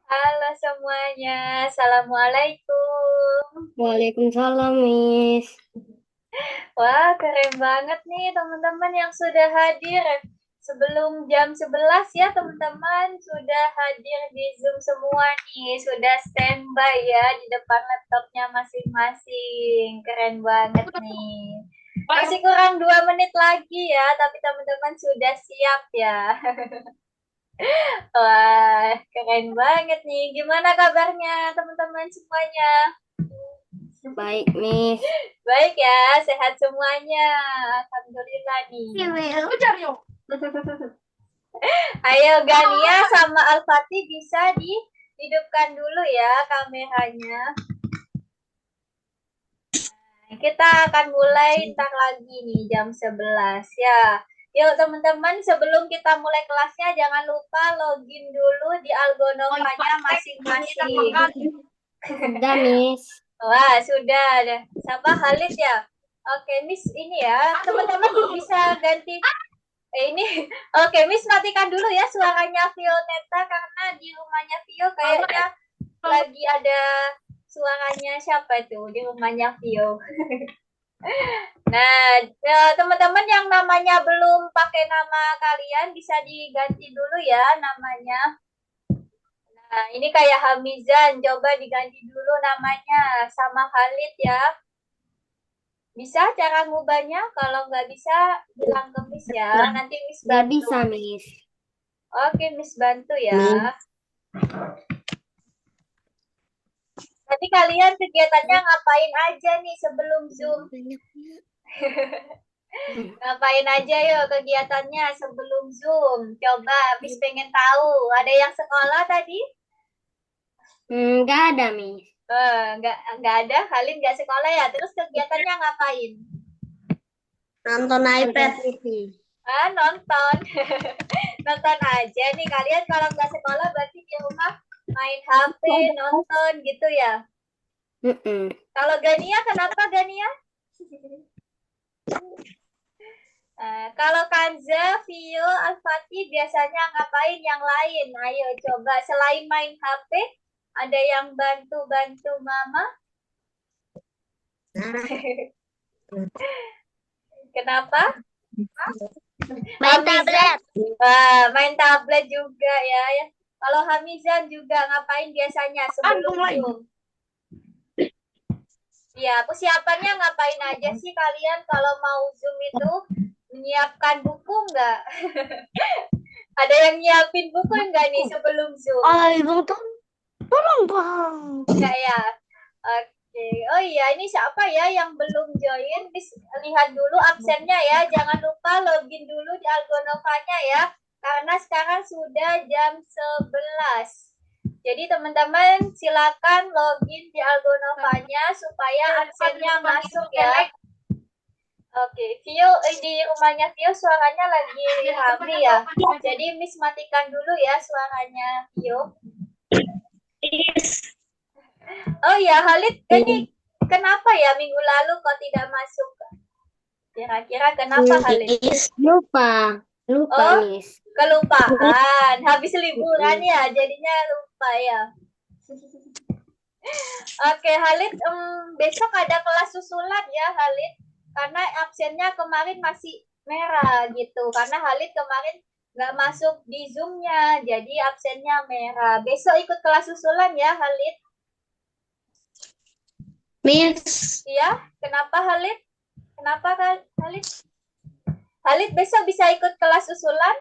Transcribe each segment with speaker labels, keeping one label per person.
Speaker 1: Halo semuanya, Assalamualaikum.
Speaker 2: Waalaikumsalam, Miss.
Speaker 1: Wah, keren banget nih teman-teman yang sudah hadir. Sebelum jam 11 ya teman-teman, sudah hadir di Zoom semua nih, sudah standby ya di depan laptopnya masing-masing. Keren banget nih. Masih kurang 2 menit lagi ya, tapi teman-teman sudah siap ya. Wah, keren banget nih. Gimana kabarnya teman-teman semuanya?
Speaker 2: Baik, Miss.
Speaker 1: Baik ya, sehat semuanya. Alhamdulillah nih. Ayo Gania sama Al-Fatih bisa dihidupkan dulu ya kameranya. Kita akan mulai ntar lagi nih jam 11 ya. Yuk teman-teman, sebelum kita mulai kelasnya jangan lupa login dulu di Algonovanya masing-masing.
Speaker 2: Sudah, Miss.
Speaker 1: Wah, sudah. Siapa Halid ya? Oke, Miss ini ya. Teman-teman bisa ganti ini. Oke, Miss matikan dulu ya suaranya Violeta karena di rumahnya Vio kayaknya lagi ada suaranya siapa itu di rumahnya Vio. Nah, teman-teman yang namanya belum pakai nama kalian bisa diganti dulu ya namanya. Nah, ini kayak Hamizan, coba diganti dulu namanya sama Khalid ya. Bisa cara ngubahnya? Kalau nggak bisa, bilang ke Miss ya. Nanti Miss
Speaker 2: Gak
Speaker 1: bantu.
Speaker 2: bisa, Miss.
Speaker 1: Oke, Miss bantu ya.
Speaker 2: Miss.
Speaker 1: Nanti kalian kegiatannya ngapain aja nih sebelum Zoom? Ngapain aja yuk kegiatannya sebelum Zoom? Coba, Miss pengen tahu. Ada yang sekolah tadi?
Speaker 2: Nggak ada, Miss.
Speaker 1: Nggak ada. Kalian nggak sekolah ya? Terus kegiatannya ngapain?
Speaker 2: Nonton
Speaker 1: Nonton
Speaker 2: iPad.
Speaker 1: TV. Nonton. Nonton aja nih. Kalian kalau nggak sekolah berarti di rumah main HP, nonton gitu ya.
Speaker 2: Mm-mm.
Speaker 1: Kalau Gania, kenapa Gania? Kalau Kanza, Vio, Al-Fatih biasanya ngapain yang lain? Ayo coba selain main HP, ada yang bantu-bantu mama? Kenapa?
Speaker 2: Main
Speaker 1: Hamizan,
Speaker 2: tablet.
Speaker 1: main tablet juga ya. Kalau Hamizan juga ngapain biasanya sebelum Zoom? Ya, persiapannya ngapain aja sih kalian kalau mau Zoom itu? Menyiapkan buku nggak? Ada yang nyiapin buku nggak nih sebelum Zoom?
Speaker 2: Oh, ibu tuh tolong, Bang.
Speaker 1: Nggak ya? Oke. Oh iya, ini siapa ya yang belum join? Lihat dulu absennya ya. Jangan lupa login dulu di Algonovanya ya. Karena sekarang sudah jam 11. Jadi teman-teman silakan login di Algonovanya supaya absennya masuk ya. Oke, Vio di rumahnya Vio suaranya lagi rame ya. Jadi Miss matikan dulu ya suaranya Vio. Oh ya, Halid, ini kenapa ya minggu lalu kok tidak masuk? Kira-kira kenapa Halid?
Speaker 2: Miss. Lupa. Lupa,
Speaker 1: Oh,
Speaker 2: Miss.
Speaker 1: kelupaan. Habis liburan ya, jadinya lupa ya. Oke, Halid, besok ada kelas susulan ya, Halid. Karena absennya kemarin masih merah gitu. Karena Halid kemarin nggak masuk di Zoom-nya, jadi absennya merah. Besok ikut kelas susulan ya, Halid.
Speaker 2: Miss.
Speaker 1: Iya, kenapa Halid? Kenapa Halid? Halid besok bisa ikut kelas susulan?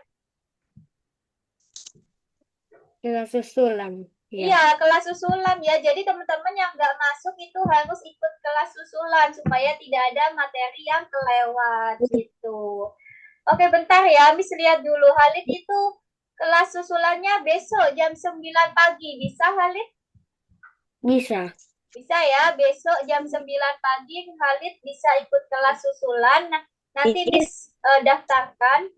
Speaker 2: Kelas susulan. Ya.
Speaker 1: Iya, kelas susulan ya. Jadi teman-teman yang nggak masuk itu harus ikut kelas susulan supaya tidak ada materi yang kelewat gitu. Oke, bentar ya. Miss lihat dulu. Halid itu kelas susulannya besok jam 9 pagi. Bisa Halid?
Speaker 2: Bisa.
Speaker 1: Bisa ya. Besok jam 9 pagi Halid bisa ikut kelas susulan. Nah, nanti Miss daftarkan.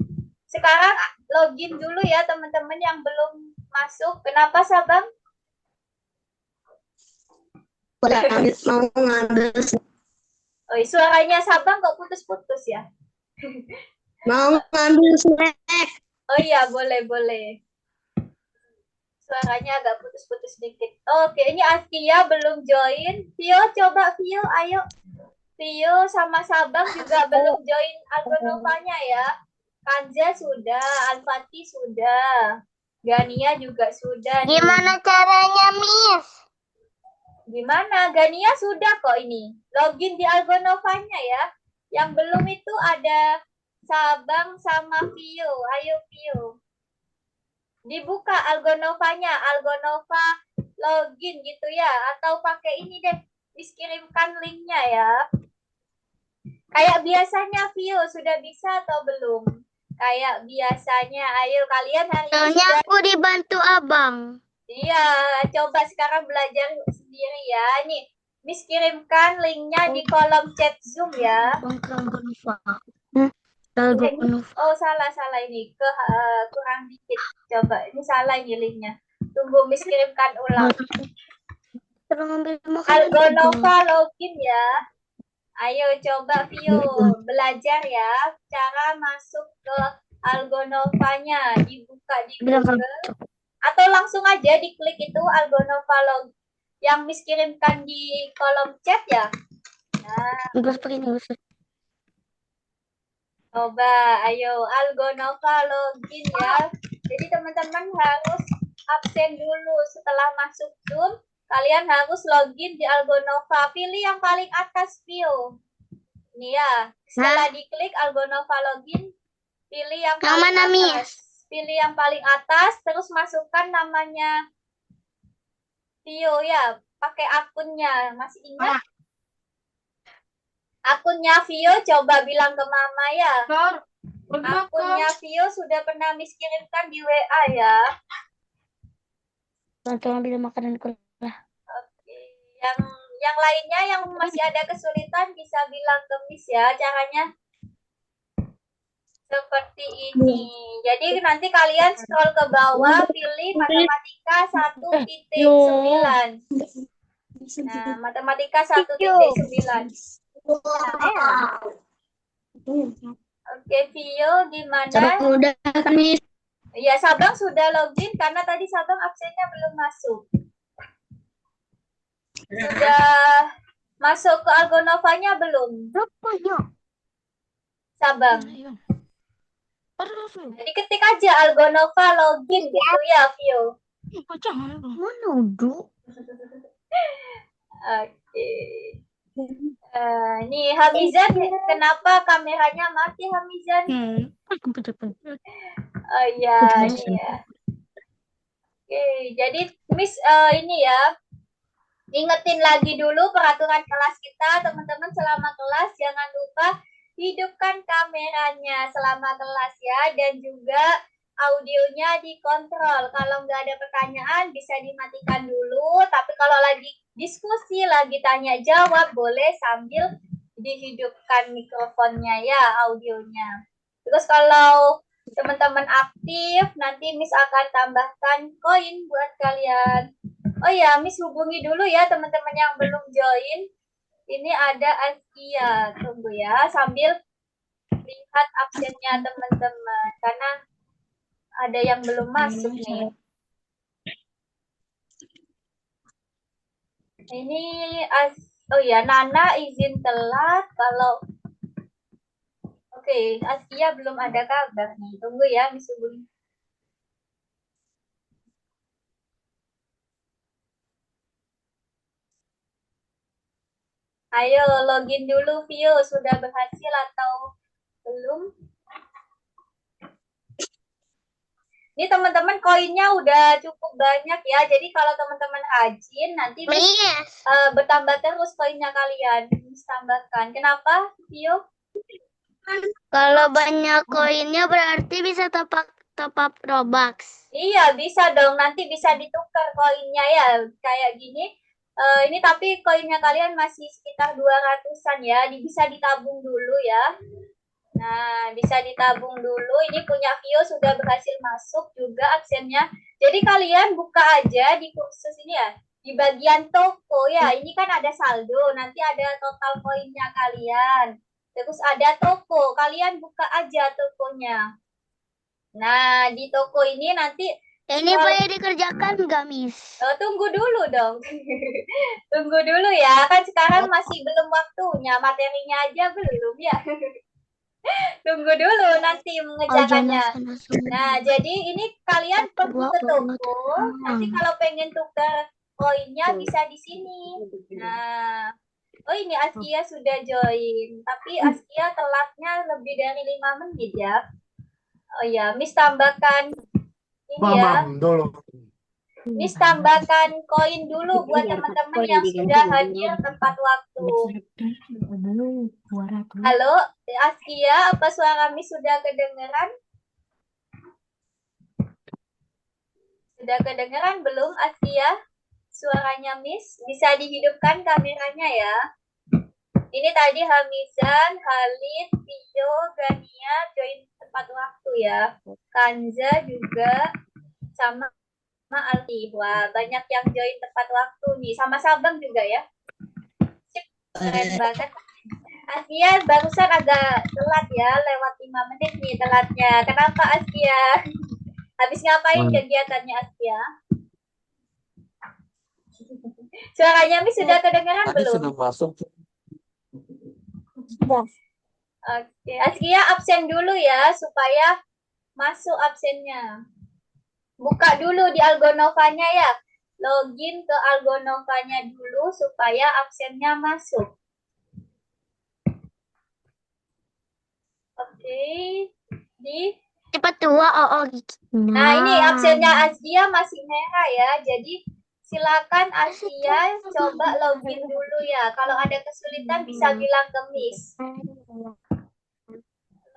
Speaker 1: Sekarang login dulu ya teman-teman yang belum masuk. Kenapa Sabang?
Speaker 2: Mau ngambil.
Speaker 1: Oh, suaranya Sabang kok putus-putus ya?
Speaker 2: Mau ngambil snack.
Speaker 1: Oh iya, boleh, boleh. Suaranya agak putus-putus dikit. Oke, ini Askia belum join. Vio, coba Vio, ayo. Vio sama Sabang juga belum join Algonovanya ya. Kanza sudah, Alfati sudah. Gania juga sudah nih.
Speaker 2: Gimana caranya, Miss?
Speaker 1: Gimana? Gania sudah kok ini. Login di Algonovanya ya. Yang belum itu ada Sabang sama Vio. Ayo Vio. Dibuka Algonovanya, Algonova login gitu ya. Atau pakai ini deh. Kirimkan linknya ya. Kayak biasanya Vio sudah bisa atau belum? Kayak biasanya. Ayo kalian hari ini
Speaker 2: Soalnya
Speaker 1: sudah.
Speaker 2: aku dibantu abang.
Speaker 1: Iya, coba sekarang belajar sendiri ya. Nih, Miss kirimkan linknya di kolom chat Zoom ya. Oh, salah ini. Kurang dikit. Coba, ini salah ini linknya. Tunggu Miss kirimkan ulang. Algonova login ya. Ayo coba Vio belajar ya. Cara masuk ke Algonovanya. Dibuka di Google. Atau langsung aja diklik itu Algonova log yang Miss kirimkan di kolom chat ya. Nah, coba ayo Algonova login ya. Jadi teman-teman harus absen dulu setelah masuk Zoom. Kalian harus login di Algonova. Pilih yang paling atas Vio. Ini ya. Setelah diklik Algonova login, pilih yang paling atas. Pilih yang paling atas, terus masukkan namanya Vio ya, pakai akunnya. Masih ingat? Akunnya Vio, coba bilang ke mama ya. Akunnya Vio sudah pernah Miss kirimkan di WA ya.
Speaker 2: Tolong ambil makanan
Speaker 1: Oke. Yang lainnya yang masih ada kesulitan bisa bilang ke Miss ya. Caranya seperti ini. Jadi nanti kalian scroll ke bawah, pilih matematika 1.9. Nah, matematika 1.9. Oke, Vio gimana?
Speaker 2: Udah kan, Miss?
Speaker 1: Ya, Sabang sudah login karena tadi Sabang absennya belum masuk. Sudah masuk ke Algonovanya belum? Sabang. Jadi ketik aja Algonova login gitu ya, Vio.
Speaker 2: Mana udah?
Speaker 1: Oke. Nih Hamizan, kenapa kameranya mati Hamizan? Oh iya, ini ya. Oke, jadi Miss ini ya, ingetin lagi dulu peraturan kelas kita, teman-teman selama kelas jangan lupa hidupkan kameranya selama kelas ya, dan juga audionya dikontrol. Kalau nggak ada pertanyaan bisa dimatikan dulu, tapi kalau lagi diskusi, lagi tanya jawab, boleh sambil dihidupkan mikrofonnya ya, audionya. Terus kalau teman-teman aktif, nanti Miss akan tambahkan koin buat kalian. Oh ya, Miss hubungi dulu ya teman-teman yang belum join. Ini ada Askia, tunggu ya, sambil lihat absennya teman-teman, karena ada yang belum masuk nih. Ini oh ya, Nana izin telat kalau Oke, Askia belum ada kabar nih. Tunggu ya, Miss hubungi. Ayo login dulu Vio, sudah berhasil atau belum? Ini teman-teman koinnya udah cukup banyak ya. Jadi kalau teman-teman rajin nanti bertambah terus koinnya kalian. Miss tambahkan. Kenapa, Vio?
Speaker 2: Kalau banyak koinnya berarti bisa top up Robux.
Speaker 1: Iya, bisa dong. Nanti bisa ditukar koinnya ya. Kayak gini. Ini tapi koinnya kalian masih sekitar 200-an ya. Bisa ditabung dulu ya. Nah, bisa ditabung dulu. Ini punya Vio sudah berhasil masuk juga absennya. Jadi kalian buka aja di kursus ini ya. Di bagian toko ya. Ini kan ada saldo. Nanti ada total koinnya kalian. Terus ada toko. Kalian buka aja tokonya. Nah, di toko ini nanti
Speaker 2: Ini boleh dikerjakan nggak, Miss?
Speaker 1: Oh, tunggu dulu dong. Tunggu dulu ya. Kan sekarang masih belum waktunya. Materinya aja belum ya. Tunggu dulu nanti mengerjakannya. Nah, jadi ini kalian pergi ke toko. Nanti kalau pengen tukar koinnya bisa di sini. Nah, oh ini Askia sudah join. Tapi Askia telatnya lebih dari 5 menit ya. Oh ya, Miss tambahkan ini ya. Miss tambahkan koin dulu buat teman-teman yang sudah hadir tepat waktu. Halo, Askia, apa suara Miss sudah kedengeran? Sudah kedengeran belum, Askia? Suaranya Miss, bisa dihidupkan kameranya ya. Ini tadi Hamizan, Khalid, Tio, Gania join tepat waktu ya. Kanza juga sama Alfi. Wah, banyak yang join tepat waktu nih. Sama Sabang juga ya. Keren banget. Askia barusan agak telat ya, lewat 5 menit nih telatnya. Kenapa Askia? Habis ngapain kegiatannya Askia? Suaranya Miss sudah kedengaran belum?
Speaker 3: Sudah masuk.
Speaker 1: Oke, Askia absen dulu ya supaya masuk absennya. Buka dulu di Algonovanya ya. Login ke Algonovanya dulu supaya absennya masuk. Oke, di
Speaker 2: Cepat tua,
Speaker 1: Nah, ini absennya Askia masih merah ya. Jadi silakan Askia coba login dulu ya. Kalau ada kesulitan bisa bilang ke Miss.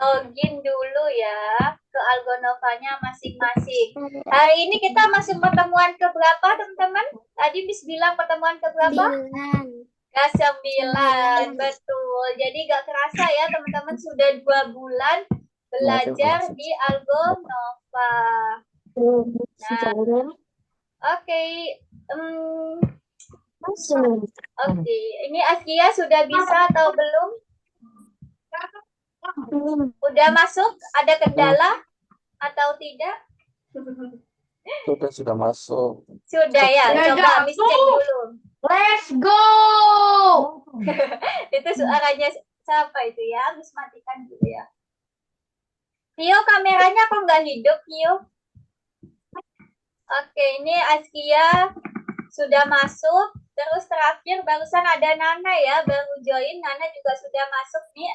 Speaker 1: Login dulu ya ke Algonovanya masing-masing. Hari ini kita masuk pertemuan ke berapa, teman-teman? Tadi Miss bilang pertemuan ke berapa? Ke-9, betul. Jadi gak kerasa ya, teman-teman sudah 2 bulan belajar di Algonova. Nah, oke. Oke, ini Askia sudah bisa atau belum? Udah masuk? Ada kendala atau tidak?
Speaker 3: Sudah masuk.
Speaker 1: Sudah ya, coba Miss cek dulu.
Speaker 2: Let's go!
Speaker 1: Itu suaranya siapa itu ya? Miss matikan dulu ya. Tio, kameranya kok nggak hidup, Tio? Oke, ini Askia sudah masuk. Terus terakhir barusan ada Nana ya, baru join. Nana juga sudah masuk nih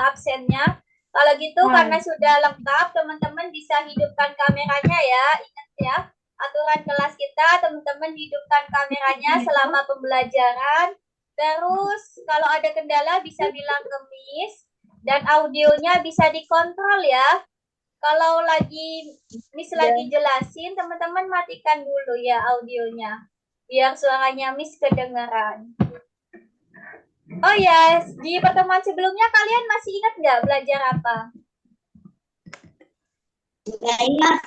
Speaker 1: absennya. Kalau gitu karena sudah lengkap, teman-teman bisa hidupkan kameranya ya. Ingat ya, aturan kelas kita, teman-teman hidupkan kameranya selama pembelajaran. Terus kalau ada kendala bisa bilang ke Miss. Dan audionya bisa dikontrol ya. Kalau Miss lagi jelasin, teman-teman matikan dulu ya audionya. Biar suaranya Miss kedengaran. Oh ya, di pertemuan sebelumnya kalian masih ingat nggak belajar apa? Nggak ingat.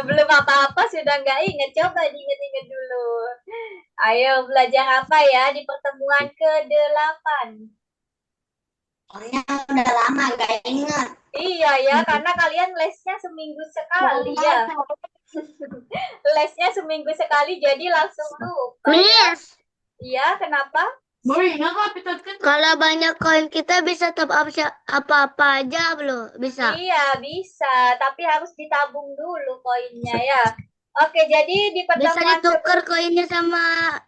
Speaker 1: Belum apa-apa sudah nggak ingat. Coba diingat-ingat dulu. Ayo belajar apa ya di pertemuan ke-8?
Speaker 2: Soalnya udah lama nggak ingat.
Speaker 1: Iya ya, karena kalian lesnya seminggu sekali ya. Lesnya seminggu sekali, jadi langsung lupa ya.
Speaker 2: Miss,
Speaker 1: Iya, kenapa?
Speaker 2: kalau banyak koin kita bisa top up apa-apa aja belum? Bisa.
Speaker 1: Iya, bisa. Tapi harus ditabung dulu koinnya ya. Oke, jadi di
Speaker 2: Bisa
Speaker 1: pertemuan
Speaker 2: ditukar koinnya sama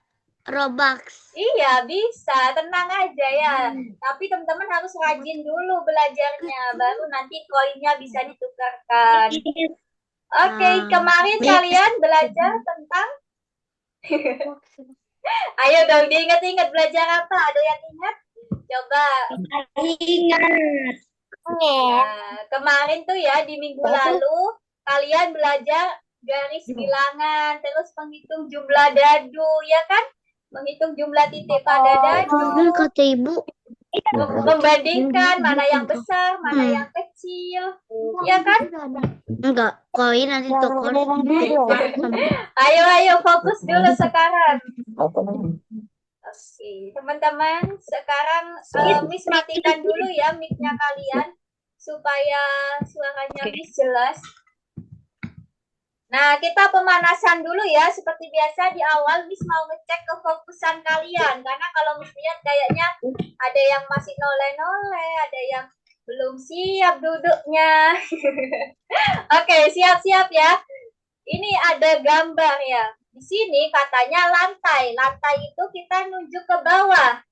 Speaker 2: Robux.
Speaker 1: Iya, bisa. Tenang aja ya. Tapi teman-teman harus rajin dulu belajarnya. Baru nanti koinnya bisa ditukarkan. Oke, kemarin kalian belajar tentang... Ayo dong, diingat-ingat belajar apa? Ada yang ingat? Coba.
Speaker 2: Ingat.
Speaker 1: Nah, kemarin tuh ya, di minggu lalu, kalian belajar garis bilangan, terus menghitung jumlah dadu, ya kan? Menghitung jumlah titik pada dadu.
Speaker 2: Kata ibu.
Speaker 1: Membandingkan mana yang besar, mana yang kecil. Ya kan?
Speaker 2: Enggak, koin nanti tukar.
Speaker 1: Ayo fokus dulu sekarang.
Speaker 3: Apa namanya?
Speaker 1: Oke, teman-teman, sekarang Miss matikan dulu ya mic-nya. mic-nya, mic-nya. mic-nya. mic-nya. mic-nya. mic-nya. mic-nya. mic-nya. mic-nya. mic-nya. mic-nya. mic-nya. mic-nya. mic-nya. mic-nya. mic-nya. mic-nya. mic-nya. mic-nya. supaya suaranya Miss jelas. Nah, kita pemanasan dulu ya. Seperti biasa di awal Miss mau ngecek kefokusan kalian. Karena kalau Miss lihat kayaknya ada yang masih noleh-noleh, ada yang belum siap duduknya. Oke, siap-siap ya. Ini ada gambar ya. Di sini katanya lantai. Lantai itu kita nunjuk ke bawah.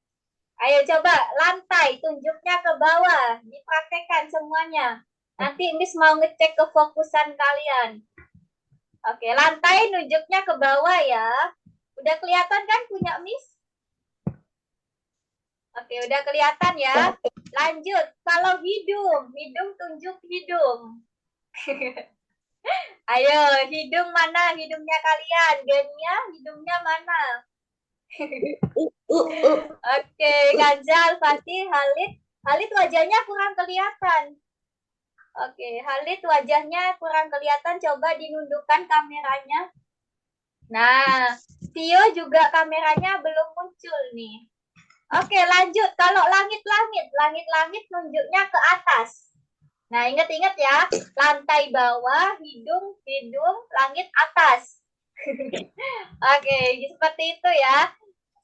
Speaker 1: Ayo coba lantai, tunjuknya ke bawah. Dipraktekkan semuanya. Nanti Miss mau ngecek kefokusan kalian. Oke, lantai nunjuknya ke bawah ya. Udah kelihatan kan punya Miss? Oke, udah kelihatan ya. Lanjut, kalau hidung, hidung tunjuk hidung. Ayo, hidung mana hidungnya kalian? Genia, hidungnya mana? Oke, Ganjal, Fatih, Halid. Halid wajahnya kurang kelihatan. Oke, Halid wajahnya kurang kelihatan. Coba dinundukkan kameranya. Nah, Tio juga kameranya belum muncul nih. Oke, lanjut. Kalau langit-langit, langit-langit nunjuknya ke atas. Nah, ingat-ingat ya. Lantai bawah, hidung, langit atas. Oke, seperti itu ya.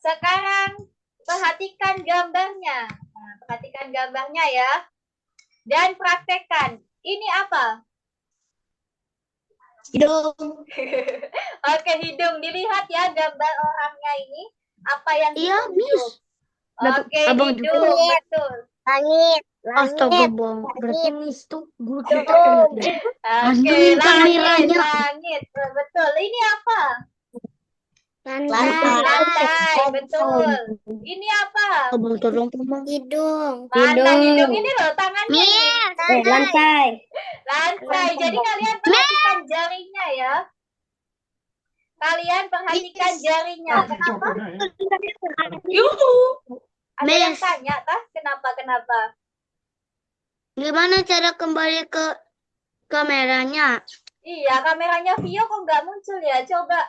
Speaker 1: Sekarang perhatikan gambarnya. Nah, perhatikan gambarnya ya. Dan praktekkan. Ini apa?
Speaker 2: Hidung.
Speaker 1: Oke, hidung. Dilihat ya gambar orangnya ini. Apa yang
Speaker 2: Iya,
Speaker 1: ditunjuk. Oke,
Speaker 2: Abang
Speaker 1: hidung.
Speaker 2: juga.
Speaker 1: Betul.
Speaker 2: Langit. Astaga, Bang. Berarti Miss tuh guru kita.
Speaker 1: Oke,
Speaker 2: Handungin
Speaker 1: langit,
Speaker 2: kameranya.
Speaker 1: langit. Betul. Ini apa?
Speaker 2: Lantai.
Speaker 1: Lantai, betul. Ini apa?
Speaker 2: Abang tolong Bang. Hidung.
Speaker 1: Mana hidung ini loh tangannya nih.
Speaker 2: Lantai.
Speaker 1: Lantai. Jadi kalian perhatikan jarinya ya. Kalian perhatikan jarinya. Kenapa? Ada yang tanya kah? Kenapa?
Speaker 2: Gimana cara kembali ke kameranya?
Speaker 1: Iya, kameranya Vio kok nggak muncul ya? Coba,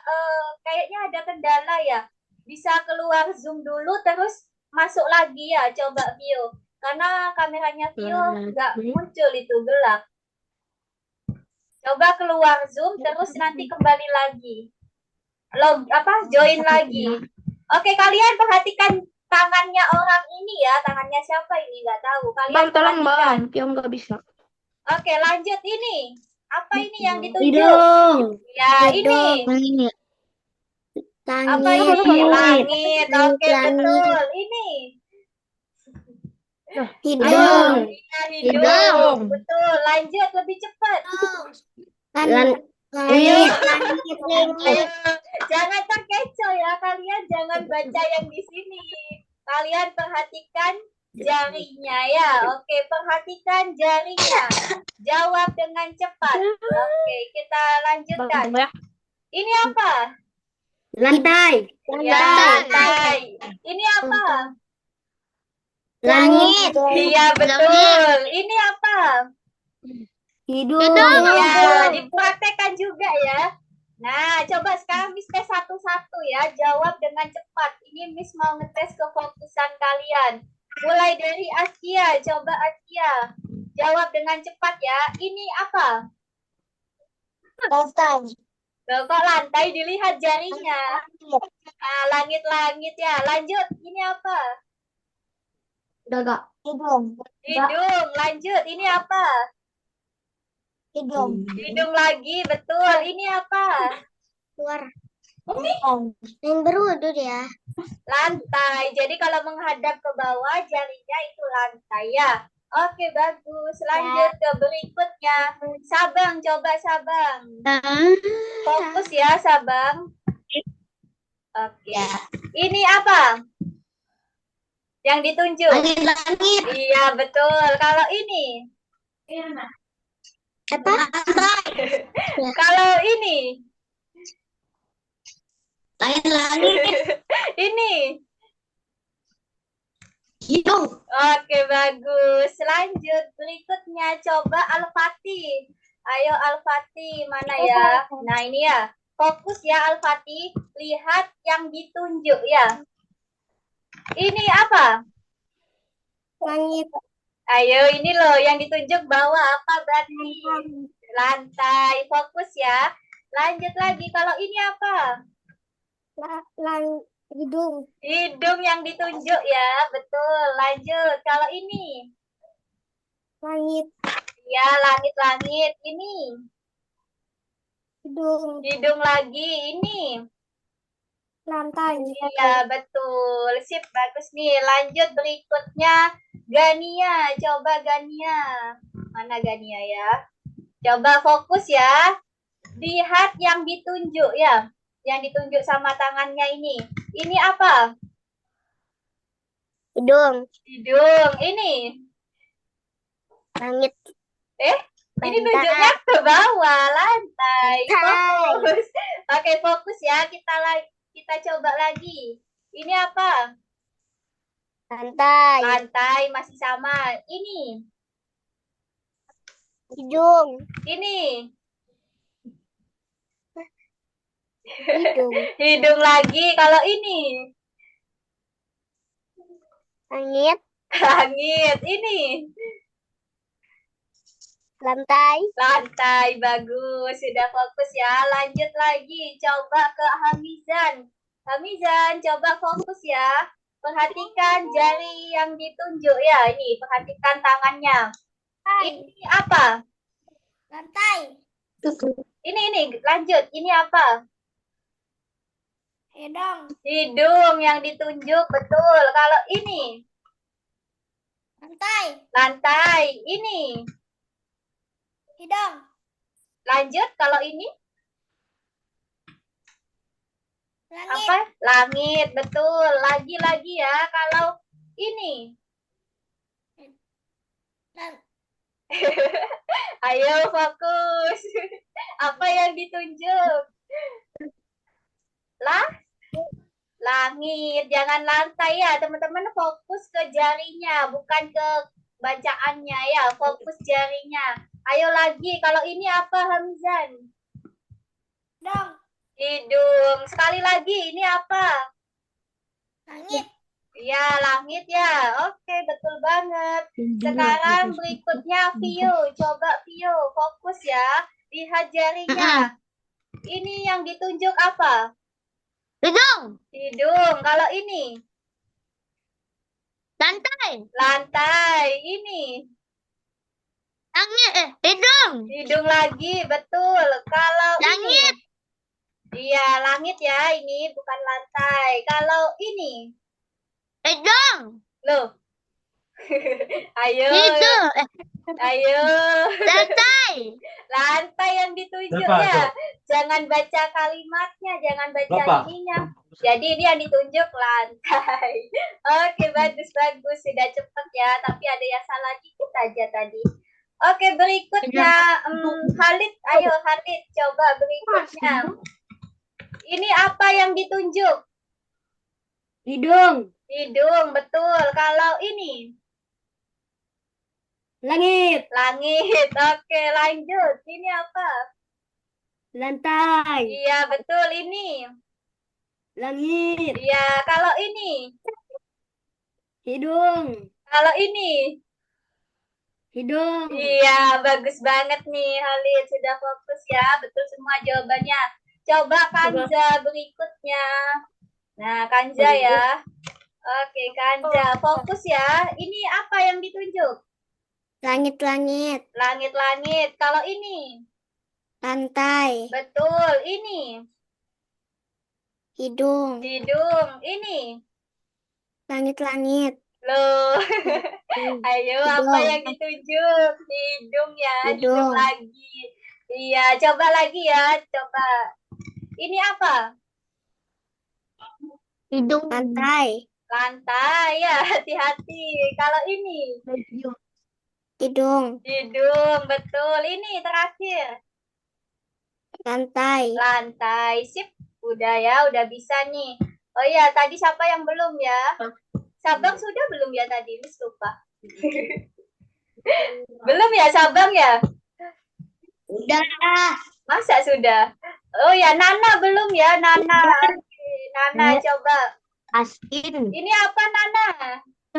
Speaker 1: kayaknya ada kendala ya. Bisa keluar Zoom dulu, terus masuk lagi ya, coba Vio. Karena kameranya Vio nggak muncul itu, gelap. Coba keluar Zoom, terus nanti kembali lagi. Join lagi. Oke, kalian perhatikan tangannya orang ini ya. Tangannya siapa ini? Nggak tahu. Kalian
Speaker 2: Bang, tolong
Speaker 1: perhatikan.
Speaker 2: Bang. Vio nggak bisa.
Speaker 1: Oke, lanjut ini. Apa ini yang ditunjuk?
Speaker 2: Hidung.
Speaker 1: Ya, ini. Apa ini? Langit. Oke, betul. Ini.
Speaker 2: Hidung.
Speaker 1: Iya, hidung. Betul. Lanjut, lebih cepat. Ayo. Jangan terkecoh ya. Kalian jangan baca yang di sini. Kalian perhatikan jarinya ya. Oke, perhatikan jarinya. Jawab dengan cepat. Oke, kita lanjutkan. Ini apa?
Speaker 2: Lantai.
Speaker 1: Ya, lantai. Ini apa?
Speaker 2: Langit.
Speaker 1: Iya, betul. Ini apa?
Speaker 2: Hidung.
Speaker 1: Ya, dipraktekkan juga ya. Nah, coba sekarang Miss tes satu-satu ya. Jawab dengan cepat. Ini Miss mau ngetes kefokusan kalian. Mulai dari Askia. Coba Askia. Jawab dengan cepat ya. Ini apa?
Speaker 2: Lantai.
Speaker 1: Loh, kok lantai? Dilihat jarinya. Nah, langit-langit ya. Lanjut. Ini apa?
Speaker 2: Udah gak? Hidung.
Speaker 1: Hidung. Lanjut. Ini apa?
Speaker 2: Hidung.
Speaker 1: Hidung lagi. Betul. Ini apa?
Speaker 2: Suara. Yang berwudhu ya.
Speaker 1: Lantai. Jadi kalau menghadap ke bawah, jarinya itu lantai ya. Oke, bagus. Lanjut ke berikutnya. Sabang, coba Sabang. Fokus ya, Sabang. Oke. Ini apa? Yang ditunjuk.
Speaker 2: Langit.
Speaker 1: Iya, betul. Kalau ini?
Speaker 2: Apa?
Speaker 1: Kalau ini?
Speaker 2: Langit.
Speaker 1: Ini?
Speaker 2: Hidung.
Speaker 1: Oke, bagus. Lanjut. Berikutnya, coba Al-Fatih. Ayo Al-Fatih, mana ya? Nah, ini ya. Fokus ya Al-Fatih. Lihat yang ditunjuk ya. Ini apa?
Speaker 2: Langit.
Speaker 1: Ayo, ini loh yang ditunjuk bawah apa berarti? Lantai. Fokus ya. Lanjut lagi. Kalau ini apa?
Speaker 2: Hidung.
Speaker 1: Hidung yang ditunjuk ya. Betul. Lanjut. Kalau ini?
Speaker 2: Langit.
Speaker 1: Ya, langit-langit. Ini?
Speaker 2: Hidung.
Speaker 1: Hidung lagi. Ini?
Speaker 2: Lantai.
Speaker 1: Iya, betul. Sip, bagus nih. Lanjut berikutnya. Gania. Coba Gania. Mana Gania ya? Coba fokus ya. Lihat yang ditunjuk ya. Yang ditunjuk sama tangannya ini. Ini apa?
Speaker 2: Hidung.
Speaker 1: Hidung. Ini?
Speaker 2: Langit.
Speaker 1: Ini nunjuknya ke bawah, lantai. Fokus. Oke, fokus ya. Kita coba lagi. Ini apa?
Speaker 2: Lantai.
Speaker 1: Lantai masih sama. Ini?
Speaker 2: Hidung.
Speaker 1: Ini?
Speaker 2: Hidung.
Speaker 1: Hidung lagi. Kalau ini?
Speaker 2: Langit.
Speaker 1: Langit. Ini?
Speaker 2: Lantai.
Speaker 1: Lantai. Bagus. Sudah fokus ya. Lanjut lagi. Coba ke Hamizan. Hamizan, coba fokus ya. Perhatikan jari yang ditunjuk ya. Ini, perhatikan tangannya. Ini apa?
Speaker 2: Lantai.
Speaker 1: Ini, lanjut. Ini apa?
Speaker 2: Hidung.
Speaker 1: Hidung yang ditunjuk, betul. Kalau ini?
Speaker 2: Lantai.
Speaker 1: Lantai. Ini?
Speaker 2: Hidung.
Speaker 1: Lanjut, kalau ini?
Speaker 2: Langit.
Speaker 1: Apa? Langit, betul. Lagi-lagi ya. Kalau ini? Ayo fokus. Apa yang ditunjuk? Langit. Jangan lantai ya. Teman-teman fokus ke jarinya, bukan ke bacaannya ya. Fokus jarinya. Ayo lagi. Kalau ini apa, Hamzan?
Speaker 2: Hidung.
Speaker 1: Hidung. Sekali lagi. Ini apa?
Speaker 2: Langit.
Speaker 1: Ya, langit ya. Oke, betul banget. Sekarang berikutnya Vio. Coba Vio, fokus ya. Lihat jarinya. Ini yang ditunjuk apa?
Speaker 2: Hidung.
Speaker 1: Hidung. Kalau ini?
Speaker 2: Lantai.
Speaker 1: Lantai. Ini?
Speaker 2: Langit. Hidung.
Speaker 1: Hidung lagi, betul. Kalau
Speaker 2: Langit.
Speaker 1: ini? Iya, langit ya. Ini bukan lantai. Kalau ini?
Speaker 2: Hidung.
Speaker 1: Loh. Ayo.
Speaker 2: Hidung.
Speaker 1: Ayo.
Speaker 2: Lantai.
Speaker 1: Lantai yang ditunjuk ya. Jangan baca kalimatnya, jangan baca ininya. Jadi ini yang ditunjuk lantai. Oke, bagus. Sudah cepet ya, tapi ada yang salah dikit aja tadi. Oke, berikutnya Khalid. Ayo Khalid, coba berikutnya. Ini apa yang ditunjuk?
Speaker 2: Hidung.
Speaker 1: Hidung, betul. Kalau ini?
Speaker 2: Langit.
Speaker 1: Langit. Oke, lanjut. Ini apa?
Speaker 2: Lantai.
Speaker 1: Iya, betul. Ini?
Speaker 2: Langit.
Speaker 1: Iya, kalau ini?
Speaker 2: Hidung.
Speaker 1: Kalau ini?
Speaker 2: Hidung.
Speaker 1: Iya, bagus banget nih Halid. Sudah fokus ya. Betul semua jawabannya. Coba Kanza berikutnya. Nah, Kanza ya. Oke, Kanza. Fokus ya. Ini apa yang ditunjuk?
Speaker 2: Langit-langit.
Speaker 1: Langit-langit. Kalau ini?
Speaker 2: Lantai.
Speaker 1: Betul. Ini?
Speaker 2: Hidung.
Speaker 1: Hidung. Ini?
Speaker 2: Langit-langit.
Speaker 1: Loh. Ayo,
Speaker 2: Hidung.
Speaker 1: apa yang ditunjuk? Hidung ya. Hidung
Speaker 2: Hidung.
Speaker 1: lagi. Iya, coba lagi ya. Coba. Ini apa?
Speaker 2: Hidung. Lantai.
Speaker 1: Lantai ya, hati-hati. Kalau ini?
Speaker 2: Hidung.
Speaker 1: Hidung, betul. Ini terakhir.
Speaker 2: Lantai.
Speaker 1: Lantai. Sip. Udah ya, udah bisa nih. Oh iya, tadi siapa yang belum ya? Sabang sudah belum ya tadi? Miss lupa. Belum ya Sabang ya?
Speaker 2: Udah.
Speaker 1: Masa sudah? Oh ya, Nana belum ya? Nana. Nana coba.
Speaker 2: Asin.
Speaker 1: Ini apa Nana?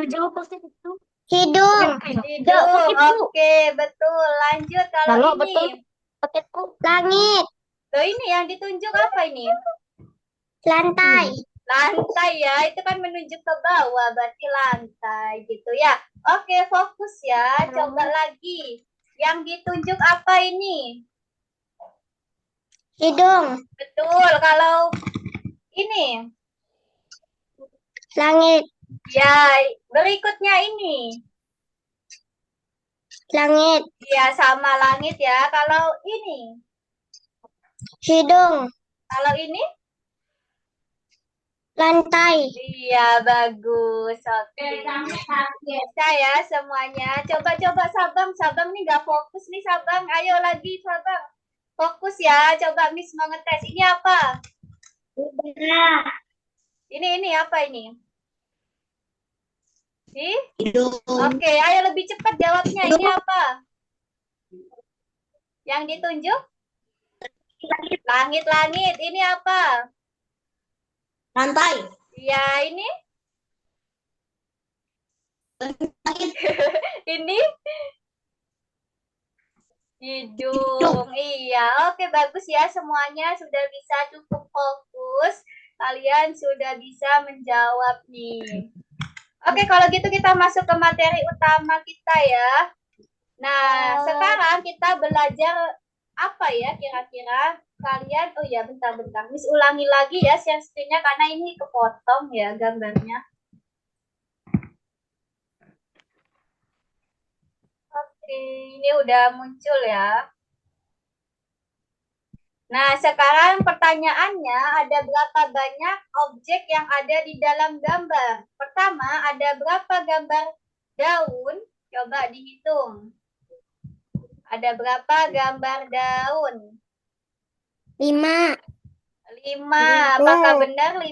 Speaker 2: Jawab pasti itu. Hidung.
Speaker 1: Hidung. Oke, betul. Lanjut kalau ini.
Speaker 2: Paketku. Langit.
Speaker 1: Loh, ini yang ditunjuk apa ini?
Speaker 2: Lantai.
Speaker 1: Lantai ya, itu kan menunjuk ke bawah, berarti lantai gitu ya. Oke, fokus ya, coba lagi. Yang ditunjuk apa ini?
Speaker 2: Hidung.
Speaker 1: Betul, kalau ini.
Speaker 2: Langit.
Speaker 1: Ya, berikutnya ini.
Speaker 2: Langit.
Speaker 1: Ya, sama langit ya. Kalau ini.
Speaker 2: Hidung.
Speaker 1: Kalau ini?
Speaker 2: Lantai.
Speaker 1: Iya, bagus. Oke. Bisa ya semuanya. Coba-coba Sabang. Sabang nih nggak fokus nih Sabang. Ayo lagi Sabang. Fokus ya. Coba Miss mau ngetes. Ini apa? Ini apa ini?
Speaker 2: Hidung.
Speaker 1: Oke, ayo lebih cepat jawabnya. Ini apa? Yang ditunjuk? Langit-langit. Ini apa?
Speaker 2: Lantai.
Speaker 1: Ya, ini? Ini? Hidung. Iya, oke bagus ya semuanya sudah bisa cukup fokus. Kalian sudah bisa menjawab nih. Oke, kalau gitu kita masuk ke materi utama kita ya. Nah, sekarang kita belajar apa ya kira-kira kalian? Oh ya, bentar-bentar. Miss ulangi lagi ya share screen-nya karena ini kepotong ya gambarnya. Oke, ini udah muncul ya. Nah, sekarang pertanyaannya ada berapa banyak objek yang ada di dalam gambar? Pertama, ada berapa gambar daun? Coba dihitung. Ada berapa gambar daun?
Speaker 2: 5.
Speaker 1: 5. Apakah benar 5?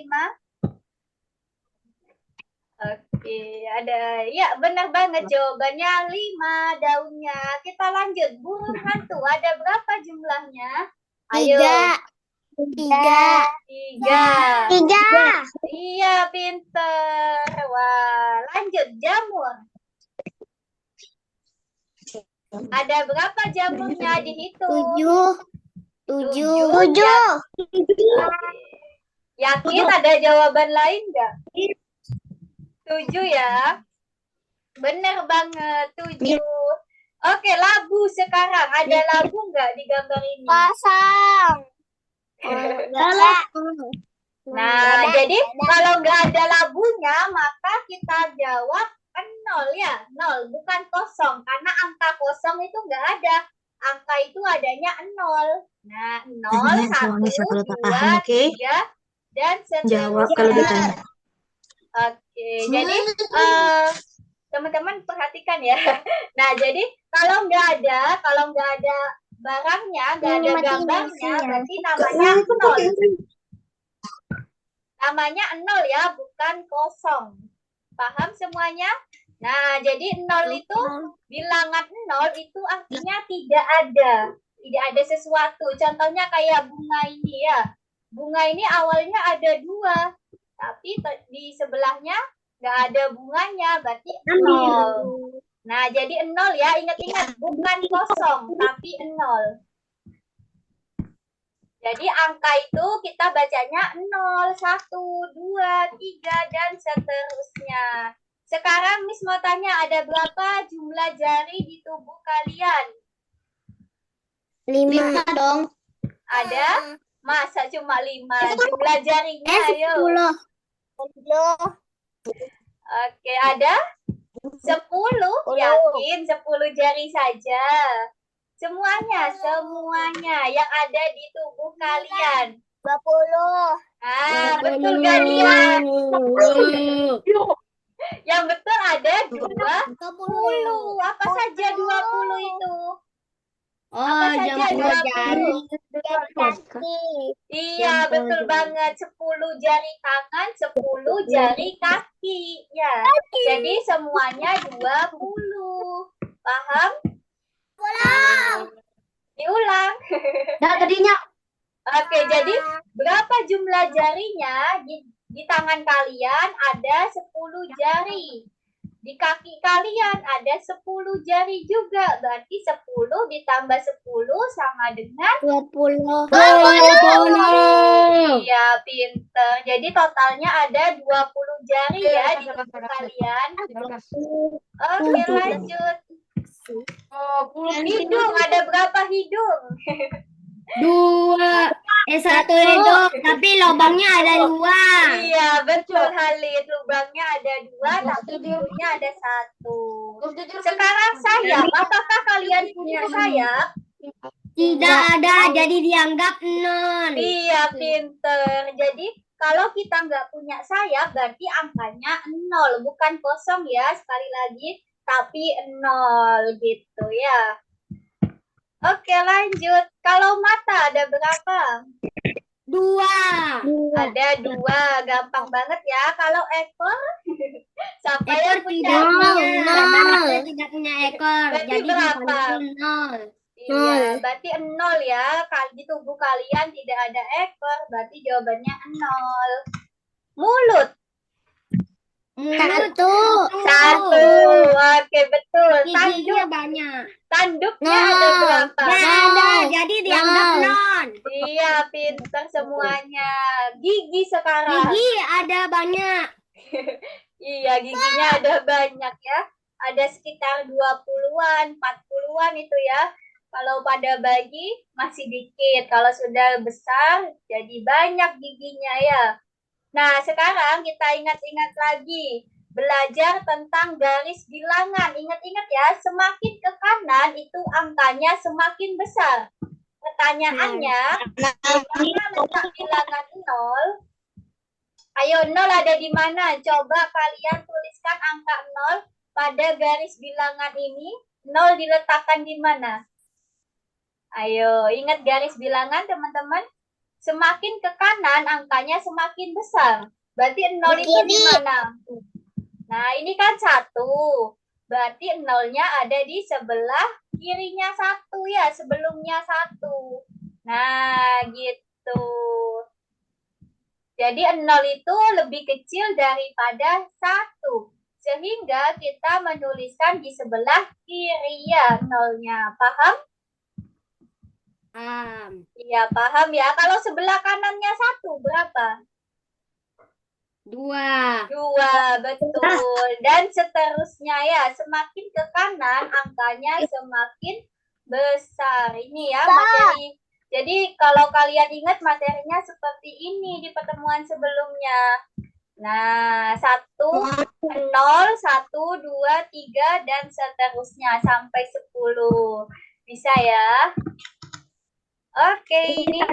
Speaker 1: Oke, ada. Ya, benar banget jawabannya 5 daunnya. Kita lanjut. Burung hantu ada berapa jumlahnya? Ayo.
Speaker 2: 3.
Speaker 1: 3. Iya, pinter. Wah, lanjut jamur. Ada berapa jamurnya dihitung?
Speaker 2: 7.
Speaker 1: Yakin ada jawaban lain nggak? 7 ya. Bener banget, 7. Oke, labu sekarang. Ada labu nggak di gambar ini?
Speaker 2: Kosong.
Speaker 1: Nah, jadi kalau nggak ada labunya, maka kita jawab 0 ya. 0, bukan kosong. Karena angka kosong itu nggak ada. Angka itu adanya 0. Nah, 0, 1, 2, 3, dan seterusnya.
Speaker 2: Jawab kalau ditanya.
Speaker 1: Oke, jadi teman-teman perhatikan ya. Nah, jadi kalau nggak ada barangnya, nggak ada gambarnya, berarti namanya 0. Namanya 0 ya, bukan kosong. Paham semuanya? Nah, jadi 0 itu, bilangan 0 itu artinya tidak ada. Tidak ada sesuatu. Contohnya kayak bunga ini ya. Bunga ini awalnya ada 2. Tapi di sebelahnya nggak ada bunganya, berarti 0. Nah, jadi 0 ya. Ingat-ingat, bukan kosong, tapi 0. Jadi angka itu kita bacanya 0, 1, 2, 3, dan seterusnya. Sekarang Miss mau tanya, ada berapa jumlah jari di tubuh kalian?
Speaker 2: 5 dong.
Speaker 1: Ada? Masa cuma 5? Jumlah jarinya, ayo.
Speaker 2: 10.
Speaker 1: Oke, ada? 10? Yakin 10 jari saja? Semuanya yang ada di tubuh kalian.
Speaker 2: 20.
Speaker 1: Ah, betul gak dia? Yang betul ada 20. Apa saja 20 itu? Apa saja 20? Iya, betul banget. 10 jari tangan, 10 jari kaki. Ya. Jadi semuanya 20. Paham? Diulang.
Speaker 2: Nah, tadinya.
Speaker 1: Oke, jadi berapa jumlah jarinya di tangan kalian? Ada 10 jari. Di kaki kalian ada 10 jari juga. Berarti 10 ditambah 10 sama dengan
Speaker 2: 20.
Speaker 1: 20. Iya, pinter. Jadi totalnya ada 20 jari ya di tubuh kalian. Oke, lanjut. Hidung, ada berapa hidung?
Speaker 2: 2. Satu hidung, tapi lubangnya ada 2.
Speaker 1: Iya, betul Halid. Lubangnya ada 2, tapi hidungnya ada 1. Sekarang sayap. Apakah kalian punya sayap?
Speaker 2: Tidak ada, jadi dianggap 0.
Speaker 1: Iya, pinter. Jadi, kalau kita nggak punya sayap, berarti angkanya 0. Bukan kosong ya, sekali lagi. Tapi 0 gitu ya. Oke, lanjut. Kalau mata ada berapa?
Speaker 2: 2.
Speaker 1: Ada 2. Gampang banget ya. Kalau ekor, siapa
Speaker 2: Ekor
Speaker 1: yang punya?
Speaker 2: tidak punya ekor.
Speaker 1: Berarti
Speaker 2: Jadi
Speaker 1: berapa?
Speaker 2: 0.
Speaker 1: Iya, berarti 0 ya. Di tubuh kalian tidak ada ekor, berarti jawabannya 0. Mulut.
Speaker 2: Satu.
Speaker 1: Oke, betul.
Speaker 2: Giginya banyak.
Speaker 1: Tanduknya ada berapa?
Speaker 2: Ada, jadi dianggap 0.
Speaker 1: Iya, pintar semuanya. Gigi sekarang.
Speaker 2: Gigi ada banyak.
Speaker 1: Iya, giginya ada banyak ya. Ada sekitar 20-an, 40-an itu ya. Kalau pada bayi masih dikit. Kalau sudah besar jadi banyak giginya ya. Nah, sekarang kita ingat-ingat lagi. Belajar tentang garis bilangan. Ingat-ingat ya, semakin ke kanan itu angkanya semakin besar. Pertanyaannya, di mana letak bilangan 0? Ayo, 0 ada di mana? Coba kalian tuliskan angka 0 pada garis bilangan ini. 0 diletakkan di mana? Ayo, ingat garis bilangan teman-teman. Semakin ke kanan angkanya semakin besar. Berarti 0 itu di mana? Nah, ini kan 1. Berarti 0-nya ada di sebelah kirinya 1 ya, sebelumnya 1. Nah, gitu. Jadi 0 itu lebih kecil daripada 1. Sehingga kita menuliskan di sebelah kiri ya 0-nya. Paham? Iya, paham ya. Kalau sebelah kanannya 1, berapa?
Speaker 2: 2.
Speaker 1: 2, betul. Dan seterusnya ya, semakin ke kanan angkanya semakin besar. Ini ya materi. Jadi kalau kalian ingat materinya seperti ini di pertemuan sebelumnya. Nah, 1, 0, 1, 2, 3, dan seterusnya sampai 10. Bisa ya? Oke, ini.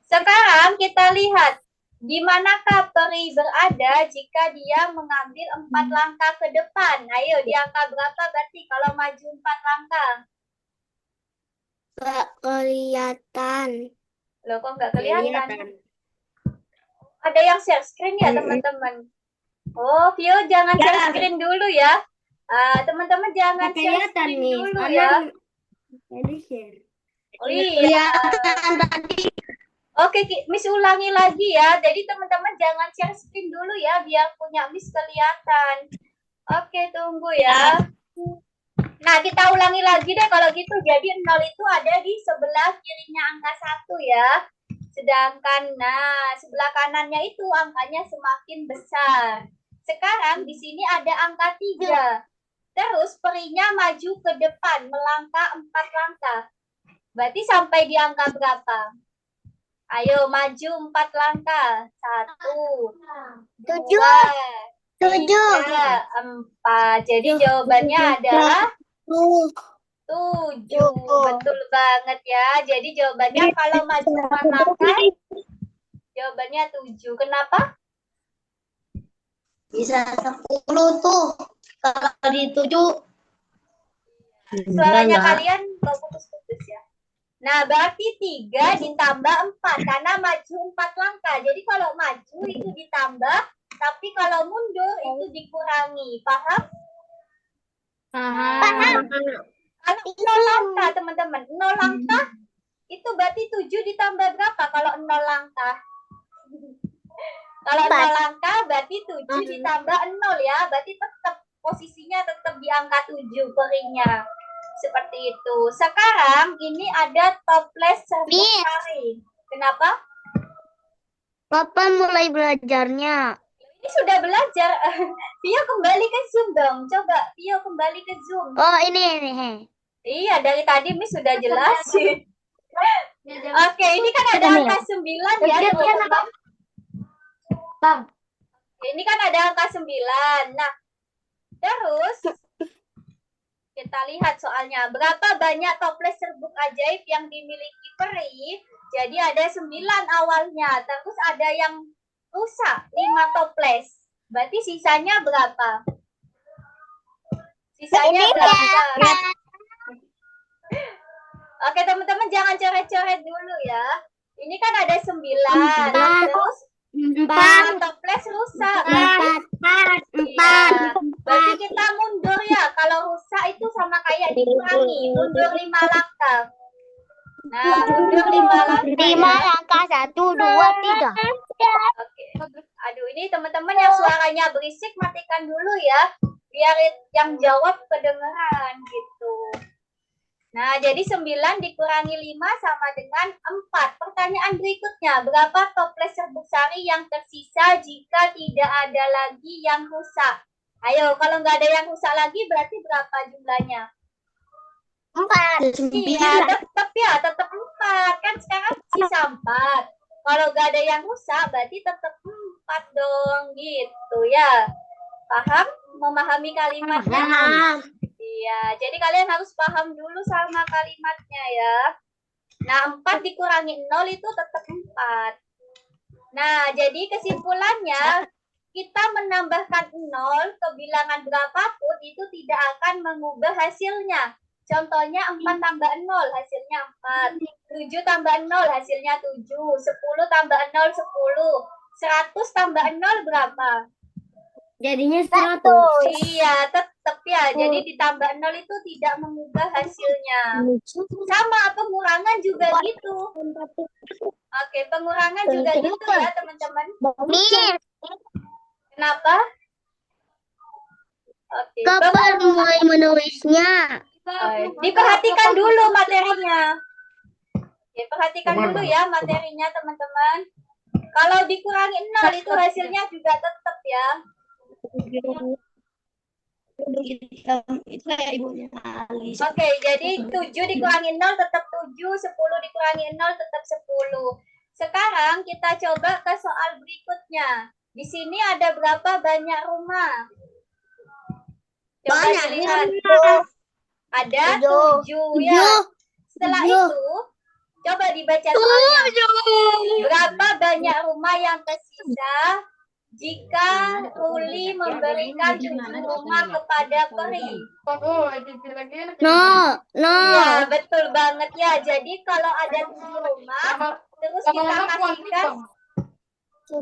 Speaker 1: Sekarang kita lihat di manakah peri berada jika dia mengambil 4 langkah ke depan. Ayo, di angka berapa berarti kalau maju 4 langkah?
Speaker 2: Gak kelihatan.
Speaker 1: Loh, kok nggak kelihatan? Ada yang share screen ya, teman-teman? Oh, Vio, jangan share screen dulu ya. Teman-teman jangan share screen dulu ya. Oh iya. Oke, Miss ulangi lagi ya. Jadi teman-teman jangan share screen dulu ya, biar punya Miss kelihatan. Oke, tunggu ya. Nah, kita ulangi lagi deh kalau gitu. Jadi 0 itu ada di sebelah kirinya angka 1 ya. Sedangkan, nah, sebelah kanannya itu angkanya semakin besar. Sekarang di sini ada angka 3. Terus perinya maju ke depan, melangkah 4 langkah. Berarti sampai di angka berapa? Ayo, maju 4 langkah. 1, 2, 3, 4. Jadi jawabannya adalah 7. Betul banget ya. Jadi jawabannya kalau maju 4 langkah, jawabannya 7. Kenapa?
Speaker 2: Bisa 10 tuh. Kalau di 7.
Speaker 1: Suaranya kalian kok putus-putus ya. Nah, berarti 3 ditambah 4. Karena maju 4 langkah. Jadi kalau maju itu ditambah. Tapi kalau mundur itu dikurangi. Paham?
Speaker 2: Paham.
Speaker 1: Kalau 0 langkah, teman-teman. 0 langkah, itu berarti 7 ditambah berapa kalau 0 langkah? Kalau 0 langkah, berarti 7 ditambah 0 ya. Berarti tetap posisinya tetap di angka 7 perinya. Seperti itu. Sekarang ini ada toples serbuk sari. Kenapa?
Speaker 2: Kapan mulai belajarnya?
Speaker 1: Ini sudah belajar. Vio kembali ke Zoom dong. Coba Vio kembali ke Zoom.
Speaker 2: Oh, ini.
Speaker 1: Iya, dari tadi Miss sudah jelasin. Oke, ini kan ada angka 9 ya, teman-teman.
Speaker 2: Bang.
Speaker 1: Ini kan ada angka 9. Nah, terus kita lihat soalnya. Berapa banyak toples serbuk ajaib yang dimiliki peri? Jadi ada 9 awalnya. Terus ada yang rusak, 5 toples. Berarti sisanya berapa? Sisanya berapa? Oke, teman-teman jangan coret-coret dulu ya. Ini kan ada 9. Terus 4 toples rusak. 4. Berarti kita mundur ya. Kalau rusak itu sama kayak dikurangi. Mundur 5 langkah. Nah, mundur 5 langkah.
Speaker 2: 5 langkah. 1, 2, 3.
Speaker 1: Oke. Aduh, ini teman-teman yang suaranya berisik matikan dulu ya. Biar yang jawab kedengeran gitu. Nah, jadi 9 dikurangi 5 sama dengan 4. Pertanyaan berikutnya, berapa toples serbuk sari yang tersisa jika tidak ada lagi yang rusak? Ayo, kalau nggak ada yang rusak lagi berarti berapa jumlahnya?
Speaker 2: 4.
Speaker 1: Iya, tetap 4. Kan sekarang sisa 4. Kalau nggak ada yang rusak berarti tetap 4 dong, gitu ya. Paham? Memahami kalimatnya? Iya, jadi kalian harus paham dulu sama kalimatnya ya. Nah, 4 dikurangi 0 itu tetap 4. Nah, jadi kesimpulannya, kita menambahkan 0 ke bilangan berapapun itu tidak akan mengubah hasilnya. Contohnya 4 tambah 0 hasilnya 4. 7 tambah 0 hasilnya 7. 10 tambah 0 10. 100 tambah 0 berapa?
Speaker 2: Jadinya 100.
Speaker 1: Iya, tetap ya. Jadi ditambah 0 itu tidak mengubah hasilnya. Sama pengurangan juga gitu. Oke, pengurangan juga gitu ya, teman-teman. Kenapa? Oke.
Speaker 2: Kapan mulai menulisnya?
Speaker 1: Diperhatikan dulu materinya. Oke, perhatikan dulu ya materinya, teman-teman. Kalau dikurangi 0 itu hasilnya juga tetap ya. Oke, jadi 7 dikurangi 0 tetap 7, 10 dikurangi 0 tetap 10. Sekarang kita coba ke soal berikutnya. Di sini ada berapa banyak rumah? Coba dilihat. Ada 7 ya. Setelah itu, coba dibaca soalnya. Berapa banyak rumah yang tersisa jika Ruli memberikan 7 rumah kepada peri? Ya, betul banget ya. Jadi kalau ada 7 rumah, terus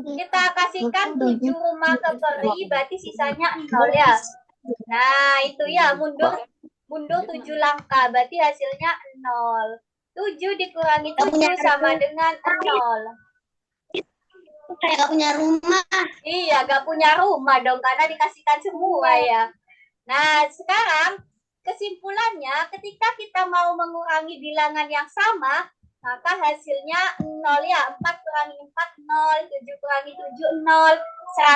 Speaker 1: kita kasihkan 7 rumah ke peri, berarti sisanya 0 ya. Nah, itu ya, mundur 7 langkah, berarti hasilnya 0. 7 dikurangi 7 sama dengan 0.
Speaker 2: Kayak gak punya rumah.
Speaker 1: Iya, gak punya rumah dong, karena dikasihkan semua ya. Nah, sekarang kesimpulannya, ketika kita mau mengurangi bilangan yang sama, maka hasilnya 0 ya. 4 kurangi 4, 0. 7 kurangi 7, 0.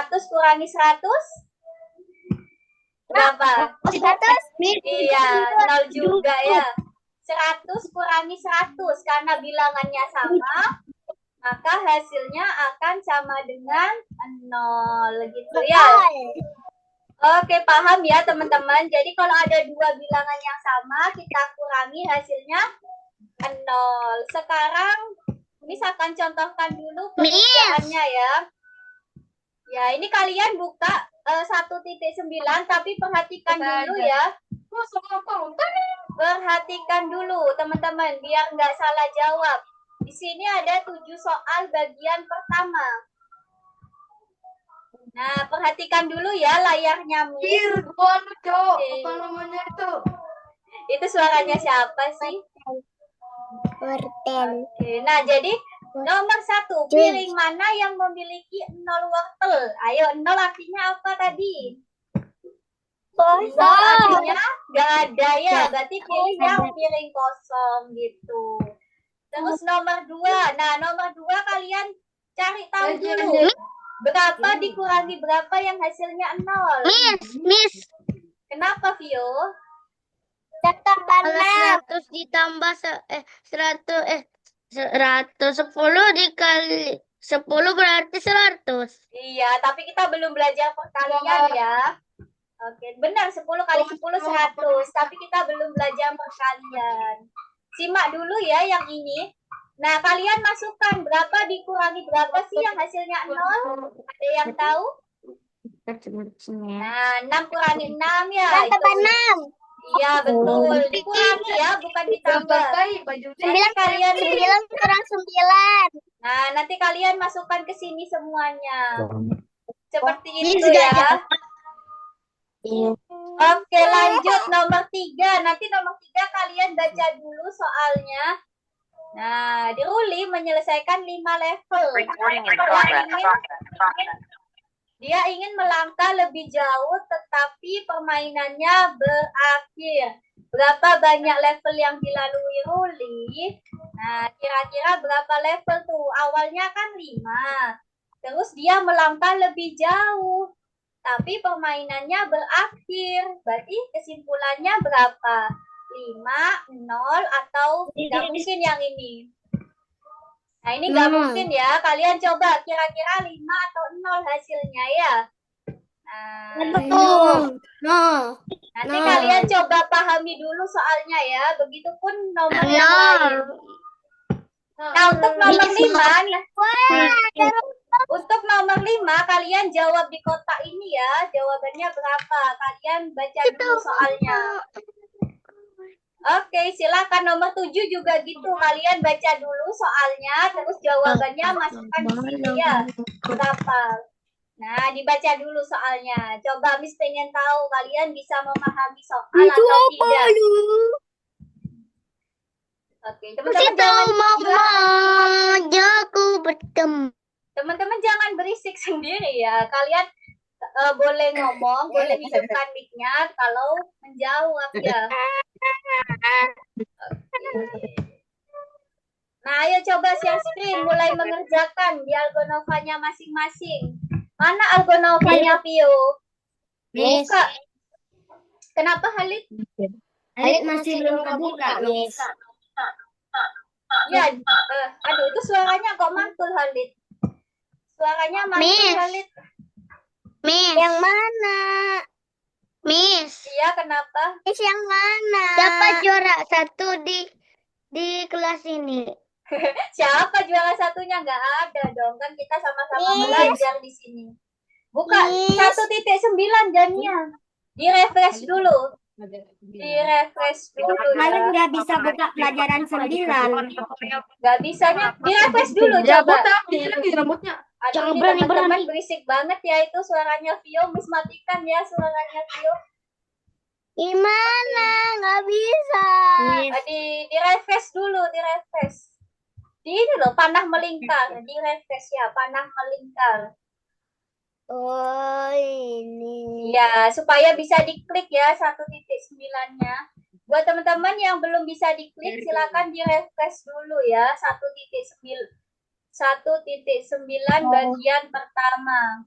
Speaker 1: 100 kurangi 100, berapa?
Speaker 2: 100.
Speaker 1: Iya, 0 juga ya. 100 kurangi 100, karena bilangannya sama, maka hasilnya akan sama dengan 0 gitu ya. Oke, paham ya teman-teman. Jadi kalau ada 2 bilangan yang sama, kita kurangi hasilnya 0. Sekarang Miss akan contohkan dulu pengerjaannya ya. Ya, ini kalian buka 1.9, tapi perhatikan dulu ya. Perhatikan dulu teman-teman, biar nggak salah jawab. Di sini ada 7 soal bagian pertama. Nah, perhatikan dulu ya layarnya, Miss. Itu suaranya siapa sih? Oke. Nah, jadi nomor 1, piring mana yang memiliki 0 wortel? Ayo, 0 artinya apa tadi? Nol artinya nggak ada ya. Berarti pilih yang piring kosong gitu. Terus nomor 2. Nah, nomor 2 kalian cari tahu dulu. Berapa dikurangi berapa yang hasilnya 0?
Speaker 2: Miss.
Speaker 1: Kenapa, Vio?
Speaker 2: Kalau 100 ditambah 110 dikali 10 berarti 100.
Speaker 1: Iya, tapi kita belum belajar perkalian ya. Oke, benar 10 kali 10 100, tapi kita belum belajar perkalian. Simak dulu ya yang ini. Nah, kalian masukkan berapa dikurangi berapa sih yang hasilnya 0? Ada yang tahu? Nah, 6 kurangi 6 ya. Itu 6. Iya, betul. Dikurangi ya, bukan ditambah. Nanti kalian
Speaker 2: 9 kurang 9.
Speaker 1: Nah, nanti kalian masukkan ke sini semuanya. Seperti itu ya. Oke, lanjut nomor 3. Nanti nomor 3 kalian baca dulu soalnya. Nah, Diruli menyelesaikan 5 level. Dia ingin melangkah lebih jauh, tetapi permainannya berakhir. Berapa banyak level yang dilalui Ruli? Nah, kira-kira berapa level tuh? Awalnya kan 5. Terus dia melangkah lebih jauh. Tapi permainannya berakhir. Berarti kesimpulannya berapa? 5, 0, atau nggak mungkin yang ini? Nah, ini nggak mungkin ya. Kalian coba kira-kira 5 atau 0 hasilnya ya. Nah, nanti kalian coba pahami dulu soalnya ya. Begitupun nomor yang lain. Nah, untuk nomor 5, untuk nomor 5, kalian jawab di kotak ini ya. Jawabannya berapa? Kalian baca dulu soalnya. Oke, silakan nomor 7 juga gitu. Kalian baca dulu soalnya, terus jawabannya masukkan di sini ya. Berapa? Nah, dibaca dulu soalnya. Coba Miss pengen tahu kalian bisa memahami soal atau tidak. Oke, teman-teman teman-teman jangan berisik sendiri ya. Kalian boleh ngomong, boleh hidupkan mic-nya kalau menjawab ya. Nah, ayo coba share screen, mulai mengerjakan di Algonovanya masing-masing. Mana Algonovanya, Pio? Buka. Kenapa Halid?
Speaker 2: Halid masih belum kebuka, Miss.
Speaker 1: Ya, aduh itu suaranya kok mantul Halid. Suaranya mantul Halid.
Speaker 2: Miss. Yang mana? Miss.
Speaker 1: Iya, kenapa?
Speaker 2: Miss yang mana? Siapa juara 1 di kelas ini?
Speaker 1: Siapa juara satunya? Nggak ada dong. Kan kita sama-sama belajar di sini. Buka 1.9 Dania. Di-refresh dulu. Di-refresh dulu.
Speaker 2: Kalian nggak bisa buka pelajaran 9.
Speaker 1: Nggak bisanya. Di-refresh dulu. Coba. Aduh, ini teman-teman berisik banget ya. Itu suaranya Vio. Miss matikan ya suaranya Vio.
Speaker 2: Gimana? Nggak bisa.
Speaker 1: Di-refresh dulu. Di-refresh. Di ini loh, panah melingkar. Di-refresh ya, panah melingkar.
Speaker 2: Oh, ini.
Speaker 1: Ya, supaya bisa diklik ya 1.9-nya. Buat teman-teman yang belum bisa diklik, silakan di-refresh dulu ya 1.9 bagian pertama.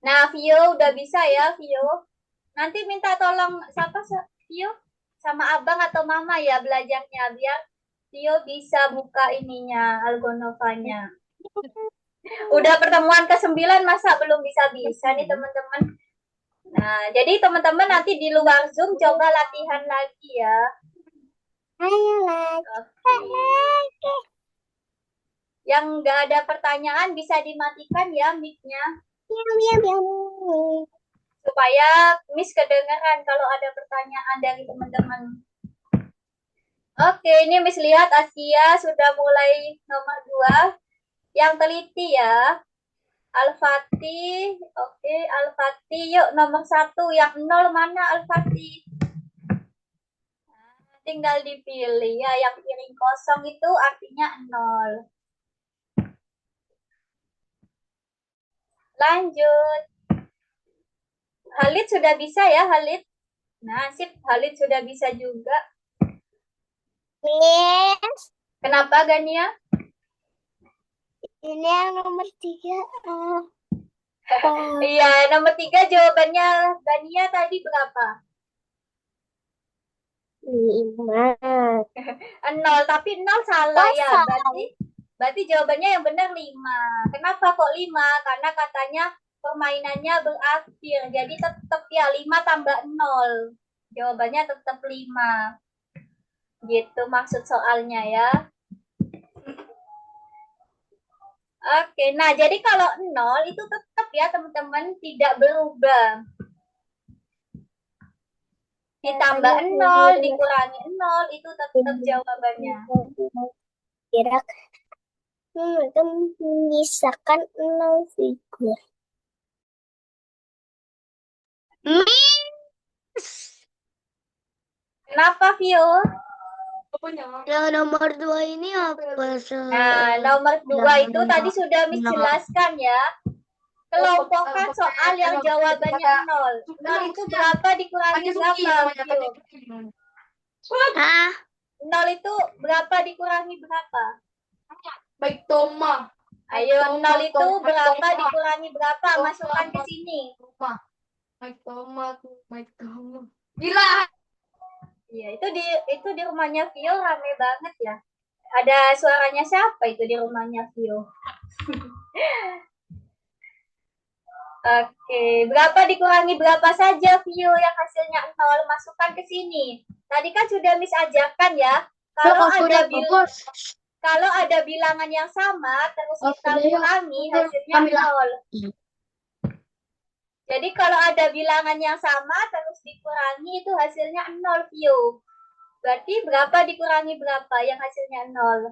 Speaker 1: Nah, Vio udah bisa ya, Vio. Nanti minta tolong siapa, Vio? Sama abang atau mama ya belajarnya, biar Vio bisa buka ininya, Algonovanya. Udah pertemuan ke-9 masa belum bisa-bisa nih teman-teman. Nah, jadi teman-teman nanti di luar Zoom coba latihan lagi ya. Oke. Yang nggak ada pertanyaan bisa dimatikan ya mic-nya. Supaya Miss kedengaran kalau ada pertanyaan dari teman-teman. Oke, ini Miss lihat Asia sudah mulai nomor 2. Yang teliti ya. Al-Fatih, oke, Al-Fatih, yuk nomor 1, yang 0 mana Al-Fatih? Nah, tinggal dipilih ya, yang piring kosong itu artinya 0. Lanjut. Halid sudah bisa ya, Halid? Nah, sip, Halid sudah bisa juga.
Speaker 2: Miss,
Speaker 1: Kenapa, Gania?
Speaker 2: ini yang nomor 3.
Speaker 1: Iya, nomor 3 jawabannya Gania tadi berapa?
Speaker 2: 5.
Speaker 1: 0, tapi 0 salah ya. Berarti jawabannya yang benar 5. Kenapa kok 5? Karena katanya permainannya berakhir. Jadi tetap ya 5 tambah 0. Jawabannya tetap 5. Gitu maksud soalnya ya. Oke, nah jadi kalau 0 itu tetap ya teman-teman tidak berubah. Ditambah 0, dikurangi 0, itu tetap jawabannya.
Speaker 2: Kira itu menyisakan 0 figur. Miss.
Speaker 1: Kenapa, Vio?
Speaker 2: Yang nomor 2 ini apa?
Speaker 1: Nah, nomor 2 itu tadi sudah Miss jelaskan ya. Kelompokkan soal yang jawabannya 0. 0 itu berapa dikurangi berapa, Vio?
Speaker 2: Hah?
Speaker 1: 0 itu berapa dikurangi berapa?
Speaker 3: Baik Toma.
Speaker 1: Ayo, 0 itu berapa dikurangi berapa? Masukkan ke sini.
Speaker 3: Baik Toma. Gila.
Speaker 1: Iya, itu di rumahnya Vio rame banget ya. Ada suaranya siapa itu di rumahnya Vio? Oke, berapa dikurangi berapa saja Vio yang hasilnya 0? Masukkan ke sini. Tadi kan sudah Miss ajarkan ya. Kalau ada bilangan yang sama terus kita kurangi hasilnya 0. Jadi kalau ada bilangan yang sama terus dikurangi itu hasilnya 0, Vio. Berarti berapa dikurangi berapa yang hasilnya 0?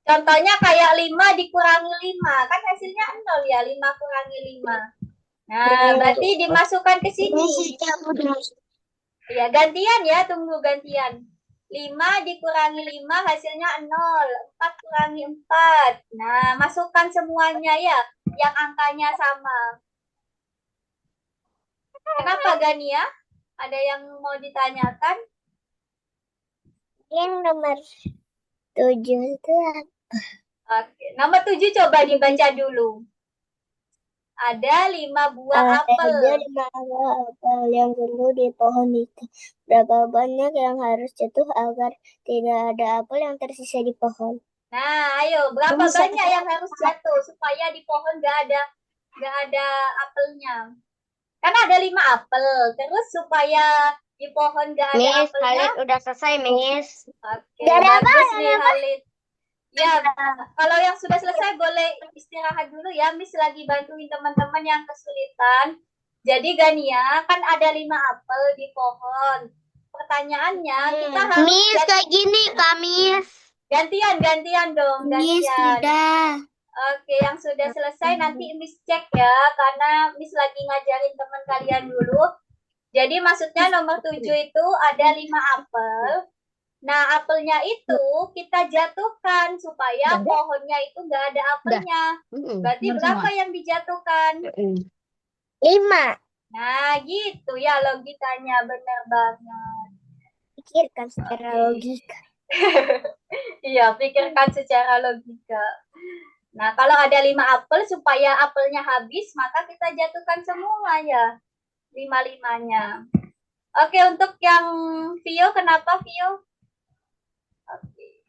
Speaker 1: Contohnya kayak 5 dikurangi 5. Kan hasilnya 0 ya, 5 kurangi 5. Nah, berarti dimasukkan ke sini. Ya, gantian ya, tunggu gantian. 5 dikurangi 5 hasilnya 0. 4 kurangi 4. Nah, masukkan semuanya ya, yang angkanya sama. Kenapa, Gania? Ada yang mau ditanyakan?
Speaker 2: Yang nomor 7 itu apa?
Speaker 1: Oke, nomor 7 coba dibaca dulu. Ada 5 buah apel.
Speaker 2: Ada 5 buah apel yang tumbuh di pohon itu. Berapa banyak yang harus jatuh agar tidak ada apel yang tersisa di pohon?
Speaker 1: Nah, ayo, berapa banyak yang harus jatuh supaya di pohon nggak ada apelnya? Karena ada 5 apel. Terus supaya di pohon nggak ada
Speaker 2: Miss,
Speaker 1: apelnya.
Speaker 2: Halid udah selesai, Miss.
Speaker 1: Oke, bagus nih Halid. Ya, kalau yang sudah selesai boleh istirahat dulu ya. Miss lagi bantuin teman-teman yang kesulitan. Jadi Gania, kan ada 5 apel di pohon. Pertanyaannya, kita harus...
Speaker 2: Miss, kayak gini, Kak, Miss.
Speaker 1: Gantian dong, gantian.
Speaker 2: Miss, sudah.
Speaker 1: Oke, yang sudah selesai nanti Miss cek ya, karena Miss lagi ngajarin teman kalian dulu. Jadi maksudnya nomor 7 itu ada 5 apel. Nah, apelnya itu kita jatuhkan supaya pohonnya itu nggak ada apelnya. Berarti berapa yang dijatuhkan?
Speaker 2: 5.
Speaker 1: Nah, gitu ya logikanya, benar banget.
Speaker 2: Pikirkan secara logika.
Speaker 1: Iya, pikirkan secara logika. Nah, kalau ada 5 apel, supaya apelnya habis, maka kita jatuhkan semua ya. 5-5-nya. Oke, untuk yang Vio, kenapa Vio? Oke.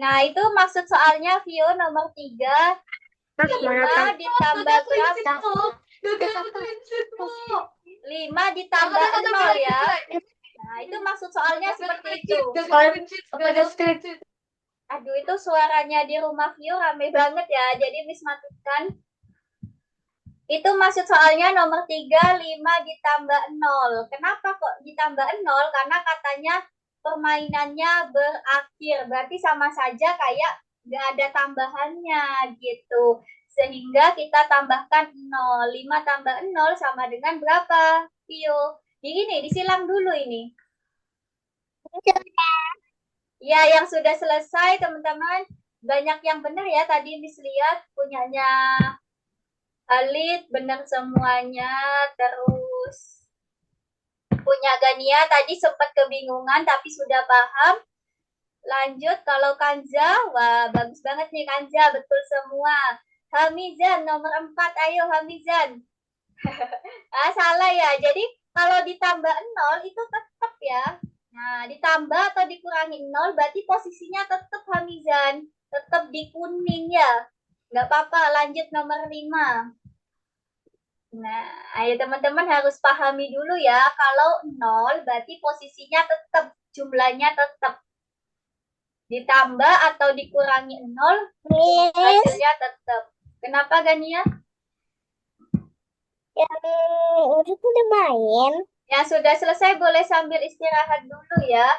Speaker 1: Nah, itu maksud soalnya Vio nomor 3. 5 ditambah berapa? 5 ditambah 0 ya. Nah, itu maksud soalnya seperti itu. Aduh, itu suaranya di rumah Vio rame banget ya. Jadi Miss matikan. Itu maksud soalnya nomor 3, 5 ditambah 0. Kenapa kok ditambah 0? Karena katanya permainannya berakhir. Berarti sama saja kayak nggak ada tambahannya gitu. Sehingga kita tambahkan 0. 5 tambah 0 sama dengan berapa, Vio? Ini, disilang dulu ini. Ya, yang sudah selesai teman-teman. Banyak yang benar ya tadi Miss lihat punyanya Alit, benar semuanya. Terus punya Gania tadi sempat kebingungan tapi sudah paham. Lanjut kalau Kanza, wah bagus banget nih Kanza, betul semua. Hamizan nomor 4, ayo Hamizan. Salah ya. Jadi kalau ditambah 0 itu tetap ya. Nah, ditambah atau dikurangi 0 berarti posisinya tetap Hamizan. Tetap di kuning ya. Nggak apa-apa, lanjut nomor 5. Nah, ayo teman-teman harus pahami dulu ya. Kalau 0 berarti posisinya tetap, jumlahnya tetap. Ditambah atau dikurangi 0,
Speaker 2: Miss,
Speaker 1: hasilnya tetap. Kenapa Gania?
Speaker 2: yang udah udah main.
Speaker 1: Yang sudah selesai boleh sambil istirahat dulu ya.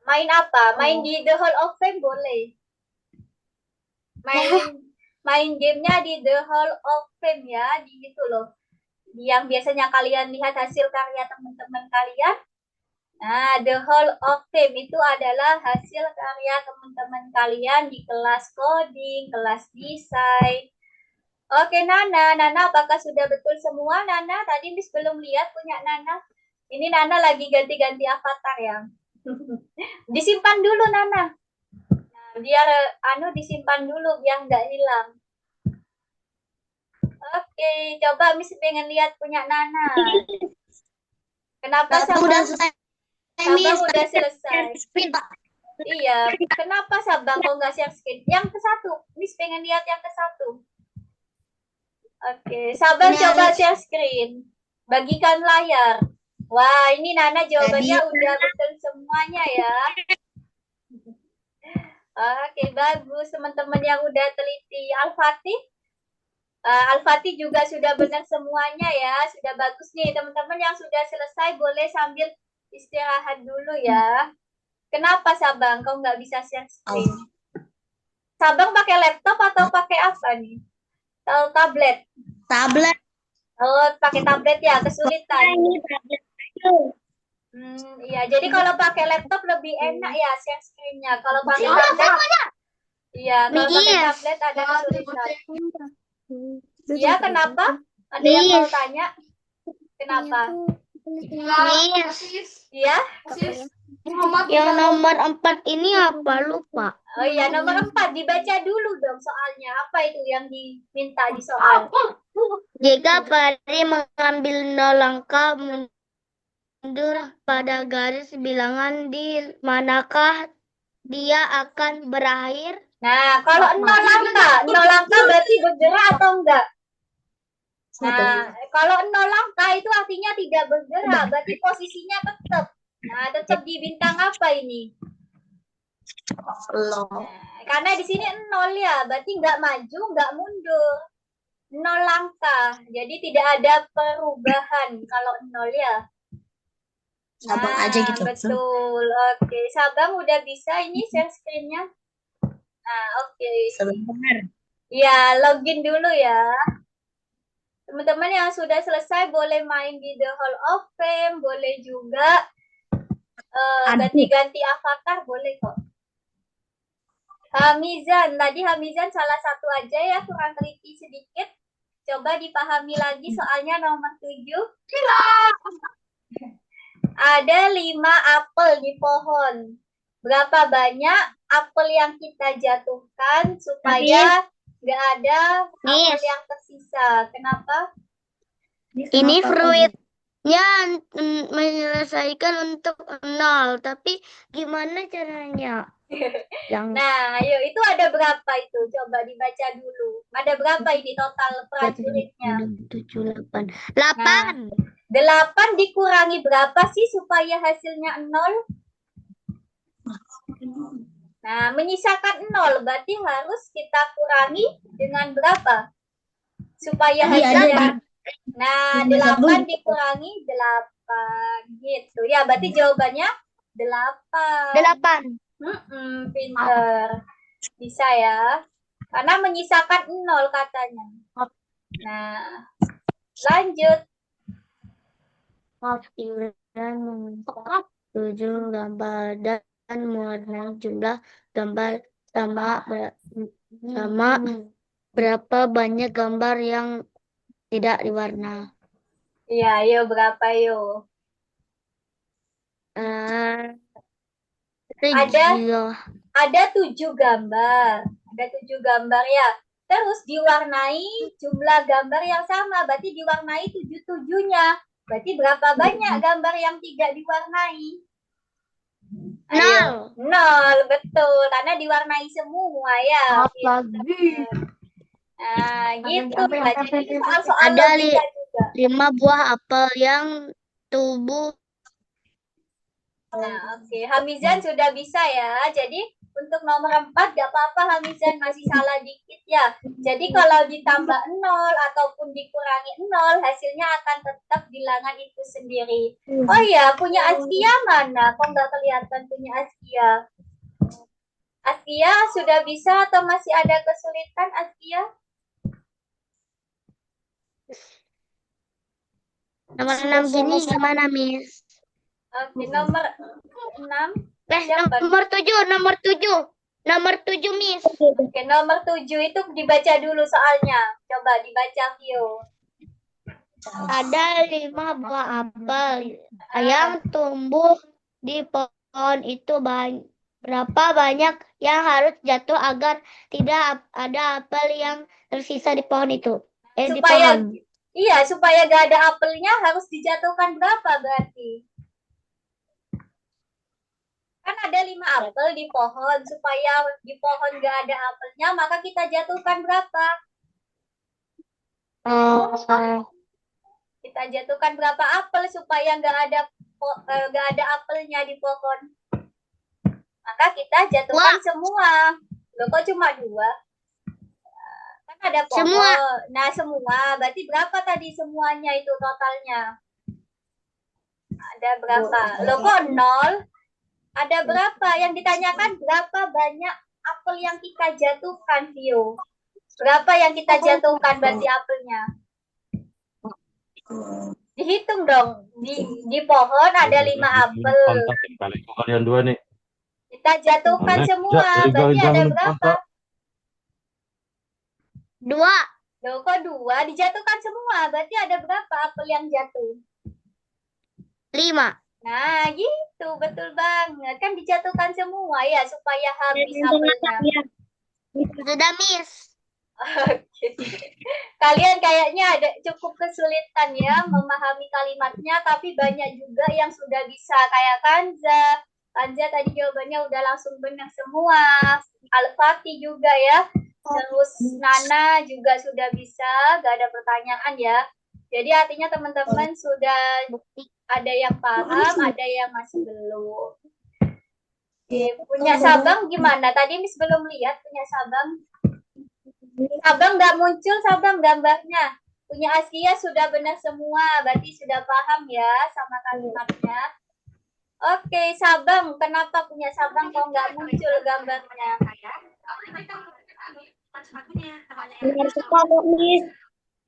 Speaker 1: Main apa? Main di The Hall of Fame boleh. Main gamenya di The Hall of Fame ya, di gitu loh. Yang biasanya kalian lihat hasil karya teman-teman kalian. Nah, The Hall of Fame itu adalah hasil karya teman-teman kalian di kelas coding, kelas desain. Oke, Nana. Nana, apakah sudah betul semua, Nana? Tadi Miss belum lihat punya Nana. Ini Nana lagi ganti-ganti avatar ya. Disimpan dulu, Nana. Nah, biar disimpan dulu, biar nggak hilang. Oke, coba Miss pengen lihat punya Nana. Kenapa Sabang?
Speaker 2: Udah selesai.
Speaker 1: Sabang udah selesai. Iya, kenapa Sabang kok nggak share screen? Yang ke satu, Miss pengen lihat yang ke satu. Oke, Sabang coba share screen. Bagikan layar. Wah, ini Nana jawabannya udah betul semuanya ya. Oke, bagus teman-teman yang udah teliti. Al-Fatih? Al-Fatih juga sudah benar semuanya ya. Sudah bagus nih teman-teman yang sudah selesai boleh sambil istirahat dulu ya. Kenapa Sabang kau nggak bisa share screen? Sabang pakai laptop atau pakai apa nih? Atau tablet?
Speaker 2: Tablet.
Speaker 1: Oh, pakai tablet ya, kesulitan. Iya, jadi kalau pakai laptop lebih enak ya share screen-nya. Kalau pakai tablet, iya, kalau pakai tablet ada kesulitan. Iya, kenapa? Ada yang mau tanya? Kenapa? Iya?
Speaker 2: Yang nomor 4 ini apa? Lupa.
Speaker 1: Oh iya, nomor 4 dibaca dulu dong soalnya. Apa itu yang diminta di soal?
Speaker 2: Jika Pari mengambil 0 langkah mundur pada garis bilangan, di manakah dia akan berakhir?
Speaker 1: Nah, kalau 0 langkah berarti bergerak atau enggak? Nah, kalau 0 langkah itu artinya tidak bergerak, berarti posisinya tetap. Nah, tetap di bintang apa ini? Nah, karena di sini 0 ya, berarti nggak maju, nggak mundur. 0 langkah, jadi tidak ada perubahan kalau 0 ya.
Speaker 2: Sabang aja gitu.
Speaker 1: Betul, oke. Sabang udah bisa ini share screen-nya? Nah, oke.
Speaker 2: Sebentar.
Speaker 1: Ya, login dulu ya. Teman-teman yang sudah selesai boleh main di The Hall of Fame, boleh juga ganti-ganti avatar, boleh kok. Hamizan, tadi Hamizan salah satu aja ya, kurang teliti sedikit. Coba dipahami lagi soalnya nomor 7. Ada 5 apel di pohon. Berapa banyak apel yang kita jatuhkan supaya nggak ada apel yang tersisa? Kenapa?
Speaker 2: Ini fruitnya menyelesaikan untuk 0, tapi gimana caranya?
Speaker 1: Nah, ayo itu ada berapa itu? Coba dibaca dulu. Ada berapa ini total prajuritnya?
Speaker 2: 7, 8.
Speaker 1: 8 dikurangi berapa sih supaya hasilnya 0? Nah, menyisakan 0 berarti harus kita kurangi dengan berapa? Supaya hasilnya. Nah, 8 dikurangi 8 gitu. Ya, berarti jawabannya 8. Pinter. Bisa ya. Karena menyisakan 0 katanya. Nah, lanjut.
Speaker 2: 7 gambar dan muatnya jumlah gambar sama Berapa banyak gambar yang tidak diwarna?
Speaker 1: Iya, ayo berapa yuk?
Speaker 2: Eh,
Speaker 1: Ada
Speaker 2: 7.
Speaker 1: ada 7 gambar. Ada 7 gambar ya. Terus diwarnai jumlah gambar yang sama, berarti diwarnai 7-7-nya. Berarti berapa banyak gambar yang tidak diwarnai? Ayo.
Speaker 2: 0.
Speaker 1: 0, betul. Karena diwarnai semua ya.
Speaker 3: Lagi.
Speaker 1: Nah, gitu.
Speaker 3: Apa yang
Speaker 1: Nah, jadi ini soal-soal
Speaker 2: Ada
Speaker 1: logika juga.
Speaker 2: 5 buah apel yang tumbuh.
Speaker 1: Nah, oke. Hamizan sudah bisa ya. Jadi untuk nomor 4 gak apa-apa Hamizan, masih salah dikit ya. Jadi kalau ditambah 0 ataupun dikurangi 0, hasilnya akan tetap bilangan itu sendiri. Oh iya, punya Askia mana? Kok nggak kelihatan punya Askia? Askia sudah bisa atau masih ada kesulitan Askia?
Speaker 2: Nomor 6 gini gimana, Miss?
Speaker 1: Oke, nomor 6.
Speaker 2: Nomor 7, nomor 7. Nomor 7, Miss.
Speaker 1: Oke, nomor 7 itu dibaca dulu soalnya. Coba dibaca, Vio.
Speaker 2: Ada 5 buah apel yang tumbuh di pohon itu berapa banyak yang harus jatuh agar tidak ada apel yang tersisa di pohon itu? Di
Speaker 1: Supaya
Speaker 2: pohon.
Speaker 1: iya, supaya gak ada apelnya harus dijatuhkan berapa berarti? Kan ada 5 apel di pohon. Supaya di pohon gak ada apelnya, maka kita jatuhkan berapa? Kita jatuhkan berapa apel supaya gak ada apelnya di pohon? Maka kita jatuhkan semua. Loh, kok cuma 2? Kan ada pohon.
Speaker 2: Semua.
Speaker 1: Nah, semua. Berarti berapa tadi semuanya itu totalnya? Ada berapa? Loh, kok 0? Ada berapa? Yang ditanyakan berapa banyak apel yang kita jatuhkan, Vio? Berapa yang kita jatuhkan berarti apelnya? Dihitung dong. Di pohon ada 5 apel.
Speaker 4: Kalian dua nih.
Speaker 1: Kita jatuhkan semua. Berarti ada berapa?
Speaker 2: 2.
Speaker 1: Loh, kok 2? Dijatuhkan semua. Berarti ada berapa apel yang jatuh?
Speaker 2: 5.
Speaker 1: Nah, gitu. Betul banget. Kan dijatuhkan semua ya, supaya habis apelnya.
Speaker 2: Sudah, Miss.
Speaker 1: Oke. Kalian kayaknya ada cukup kesulitan ya memahami kalimatnya, tapi banyak juga yang sudah bisa. Kayak Kanza. Kanza tadi jawabannya udah langsung benar semua. Al-Fatih juga ya. Terus Nana juga sudah bisa. Gak ada pertanyaan ya. Jadi artinya teman-teman sudah ada yang paham, ada yang masih belum. Oke, punya Sabang gimana? Tadi Miss belum lihat punya Sabang. Sabang nggak muncul, Sabang gambarnya. Punya Askia sudah benar semua, berarti sudah paham ya sama kalimatnya. Oke, Sabang, kenapa punya Sabang kok nggak muncul gambarnya?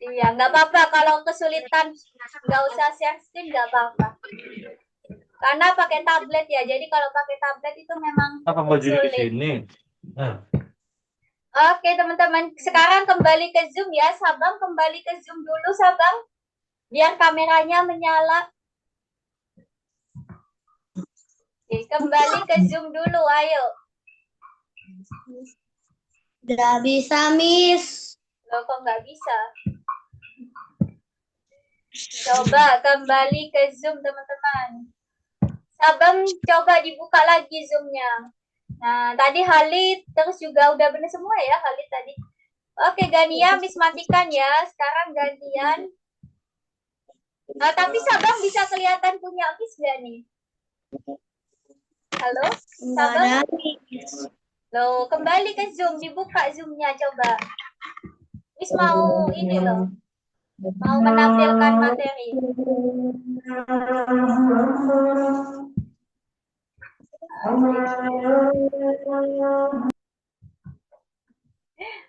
Speaker 1: Iya, nggak apa-apa. Kalau kesulitan, nggak usah share screen, nggak apa-apa. Karena pakai tablet ya, jadi kalau pakai tablet itu memang
Speaker 4: Apa mau di
Speaker 1: sulit.
Speaker 4: sini?
Speaker 1: Oke, teman-teman. Sekarang kembali ke Zoom ya. Sabang, kembali ke Zoom dulu, Sabang. Biar kameranya menyala. Oke, kembali ke Zoom dulu, ayo.
Speaker 2: Gak bisa, Miss.
Speaker 1: Loh, kok nggak bisa? Coba kembali ke Zoom, teman-teman. Sabang, coba dibuka lagi Zoom-nya. Nah, tadi Halid, terus juga udah bener semua ya, Halid tadi. Oke, Gania, Miss matikan ya. Sekarang gantian. Nah, tapi Sabang bisa kelihatan punya Miss gak nih? Halo? Sabang? Loh, kembali ke Zoom. Dibuka Zoom-nya, coba. Miss mau ini loh. Mau menampilkan materi.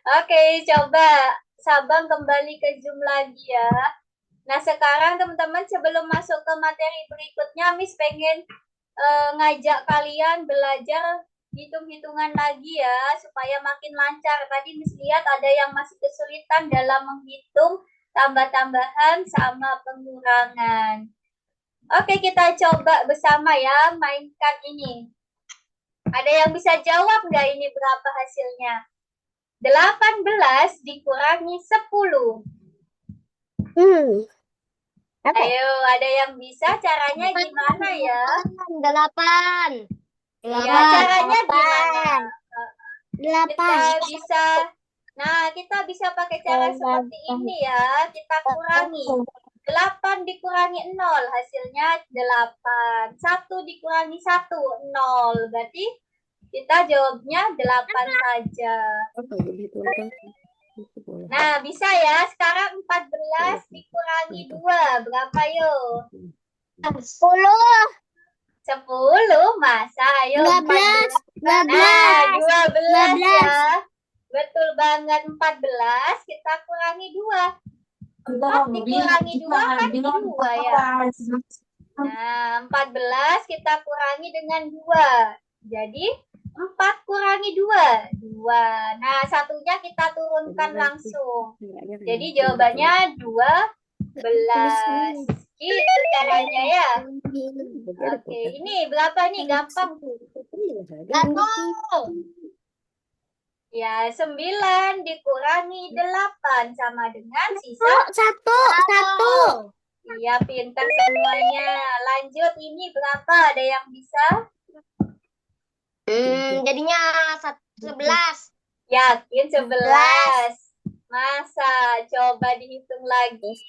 Speaker 1: Oke, coba Sabang kembali ke Zoom lagi ya. Nah, sekarang teman-teman sebelum masuk ke materi berikutnya, Miss pengen ngajak kalian belajar hitung-hitungan lagi ya, supaya makin lancar. Tadi Miss lihat ada yang masih kesulitan dalam menghitung tambah-tambahan sama pengurangan. Oke, kita coba bersama ya, mainkan ini. Ada yang bisa jawab nggak ini berapa hasilnya? 18 dikurangi 10. Ayo, ada yang bisa? Caranya gimana ya?
Speaker 2: 8.
Speaker 1: Ya, caranya gimana? Kita bisa, kita bisa pakai cara seperti ini ya. Kita kurangi. 8 dikurangi 0, hasilnya 8. 1 dikurangi 1, 0. Berarti kita jawabnya 8 saja. Nah, bisa ya. Sekarang 14 dikurangi 2. Berapa yuk?
Speaker 2: 10.
Speaker 1: 10, masa? Ayo 14. Nah, 12 ya. Betul banget, 14 kita kurangi 2. 4 dikurangi 2 kan 2 ya. Nah, 14 kita kurangi dengan 2. Jadi 4 kurangi 2, 2. Nah, satunya kita turunkan langsung. Jadi jawabannya 12. Gitu caranya ya. Oke, ini berapa nih? Gampang. Ya, 9 dikurangi 8 sama dengan sisa
Speaker 2: 1.
Speaker 1: Iya, pintar semuanya. Lanjut, ini berapa? Ada yang bisa?
Speaker 2: Jadinya 11.
Speaker 1: Yakin 11? Masa? Coba dihitung lagi.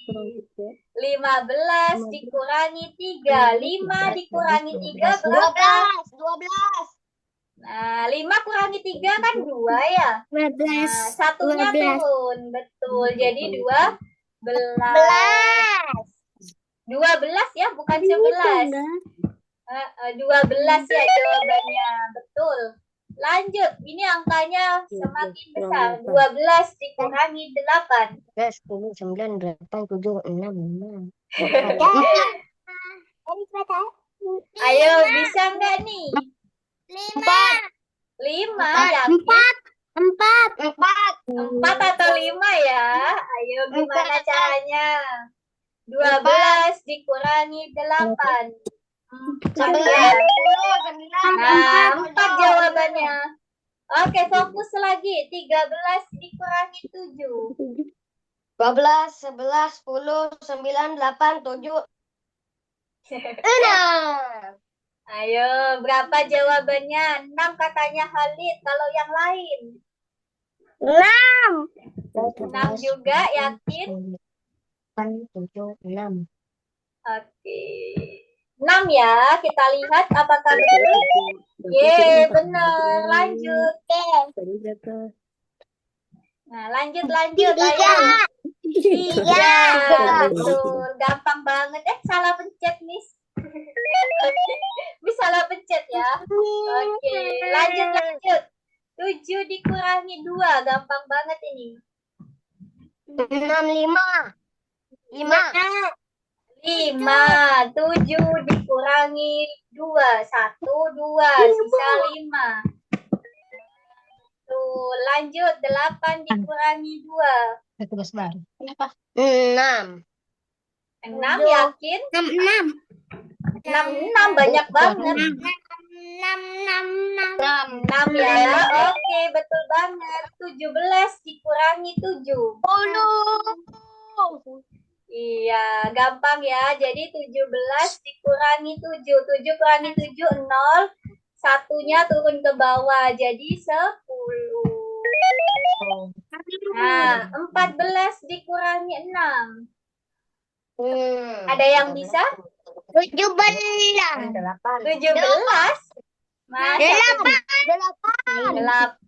Speaker 1: 15 dikurangi 3. 5 dikurangi 3 berapa?
Speaker 2: 12.
Speaker 1: Nah, 5 kurangi 3 kan 2 ya? Nah, satunya turun. Betul. Jadi 12. 12 ya, bukan 11. 12 ya jawabannya. Betul. Lanjut. Ini angkanya semakin besar. 12 dikurangi 8.
Speaker 2: 10, 9, 8, 7, 6, 5.
Speaker 1: Ayo, bisa nggak nih? 5 ya? 4 atau 5 ya? Ayo, gimana caranya? 12 dikurangi 8. 4 ya? Nah, 4 jawabannya. Oke, fokus lagi. 13 dikurangi 7.
Speaker 2: 12, 11, 10, 9, 8, 7. 6.
Speaker 1: Ayo, berapa jawabannya? 6 katanya Khalid. Kalau yang lain? 6 juga, yakin?
Speaker 2: 7, 6.
Speaker 1: Oke. 6 ya. Kita lihat apakah betul. Ye, benar. Lanjut. Nah, lanjut. Ayo. 3. Betul. Gampang banget. Salah pencet, Miss. Miss salah pencet ya. Oke, lanjut. 7 dikurangi 2. Gampang banget ini.
Speaker 2: 6, 5.
Speaker 1: 5. 7 dikurangi 2. 1, 2. Sisa 5. Tuh, lanjut. 8 dikurangi 2.
Speaker 2: Tugas baru. 6.
Speaker 1: 6 yakin? 6 banyak banget. 6 ya. Oke, betul banget. 17 dikurangi 7.
Speaker 2: 10.
Speaker 1: Iya, gampang ya. Jadi 17 dikurangi 7. 7 kurangi 7, 0. Satunya turun ke bawah. Jadi 10. Nah, 14 dikurangi 6. Ada yang bisa?
Speaker 2: 17.
Speaker 1: 17? Masa 8.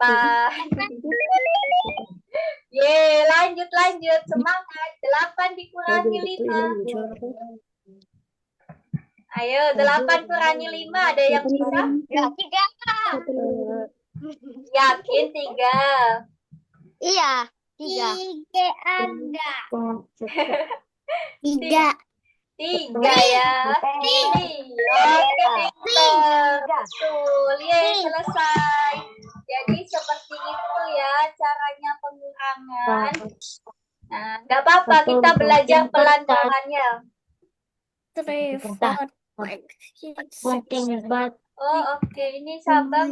Speaker 1: Ye, lanjut. Semangat. 8 dikurangi 5. Ayo, 8 kurangi 5. Ada yang bisa?
Speaker 2: 3.
Speaker 1: Yakin 3?
Speaker 2: Iya, 3. 3 ada. 3.
Speaker 1: 3 ya. Oke, Victor. Betul. Yeay, selesai. Jadi seperti itu ya caranya pengurangan. Nah, nggak apa-apa, kita belajar pelan-pelan ya.
Speaker 2: 3, 4, 5, 6,
Speaker 1: Oh, oke. Ini Sabang.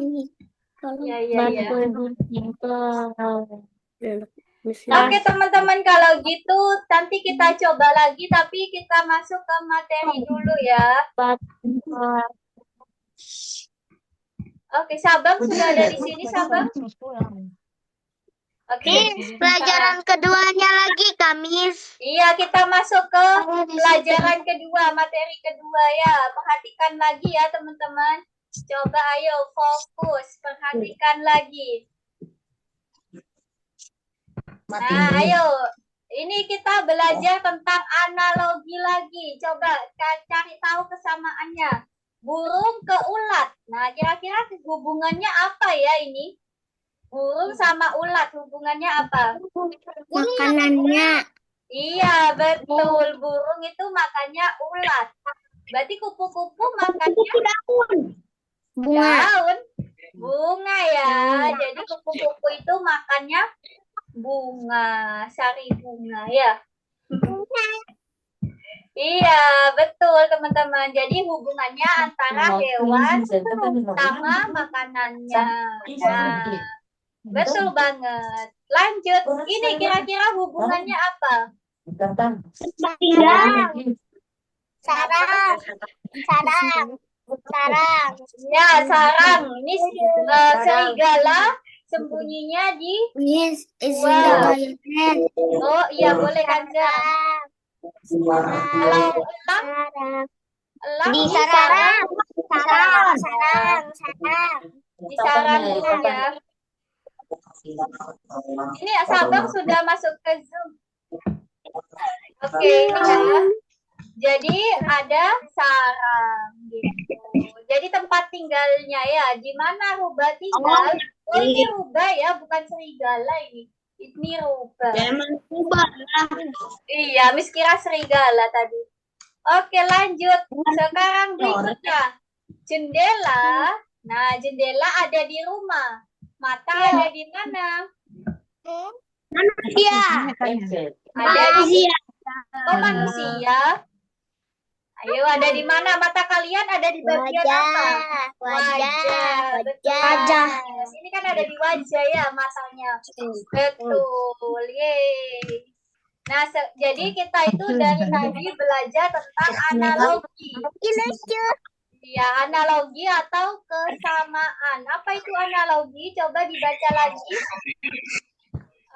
Speaker 1: Ya, ya, ya. Oke, teman-teman, kalau gitu nanti kita coba lagi, tapi kita masuk ke materi dulu ya. Oke, Sabang sudah ada di sini, Sabang? Oke.
Speaker 2: Pelajaran keduanya lagi, Kamis.
Speaker 1: Iya, kita masuk ke pelajaran kedua, materi kedua ya. Perhatikan lagi ya, teman-teman. Coba ayo fokus, perhatikan lagi. Nah, ayo. Ini kita belajar tentang analogi lagi. Coba cari tahu kesamaannya. Burung ke ulat. Nah, kira-kira hubungannya apa ya ini? Burung sama ulat hubungannya apa?
Speaker 2: Makanannya.
Speaker 1: Iya, betul. Burung itu makannya ulat. Berarti kupu-kupu makannya daun. Bunga ya. Jadi kupu-kupu itu makannya bunga, sari bunga ya. Iya, betul teman-teman. Jadi hubungannya antara hewan sama makanannya. Nah, betul banget. Lanjut. Ini kira-kira hubungannya apa?
Speaker 2: Sarang.
Speaker 1: Ya, sarang. Ini serigala sembunyinya di Oh, iya boleh Kanza. Kalau elang
Speaker 2: Di
Speaker 1: di
Speaker 2: sarang.
Speaker 1: di sarang burung ya. Ini Sabang sudah masuk ke Zoom. Oke, ini ya. Jadi ada sarang gitu. Jadi tempat tinggalnya ya. Di mana rubah tinggal? Oh, ini rubah ya, bukan serigala ini. Ini rubah. Iya, Miss kira serigala tadi. Oke, lanjut. Sekarang berikutnya. Jendela. Nah, jendela ada di rumah. Mata ada di mana?
Speaker 2: Manusia.
Speaker 1: Ada di Oh, manusia. Ayo, ada di mana? Mata kalian ada di bagian apa? Wajah. Betul. Ini kan ada di wajah ya matanya. Betul. Yeay. Nah, jadi kita itu dari tadi belajar tentang analogi. Ya, analogi atau kesamaan. Apa itu analogi? Coba dibaca lagi.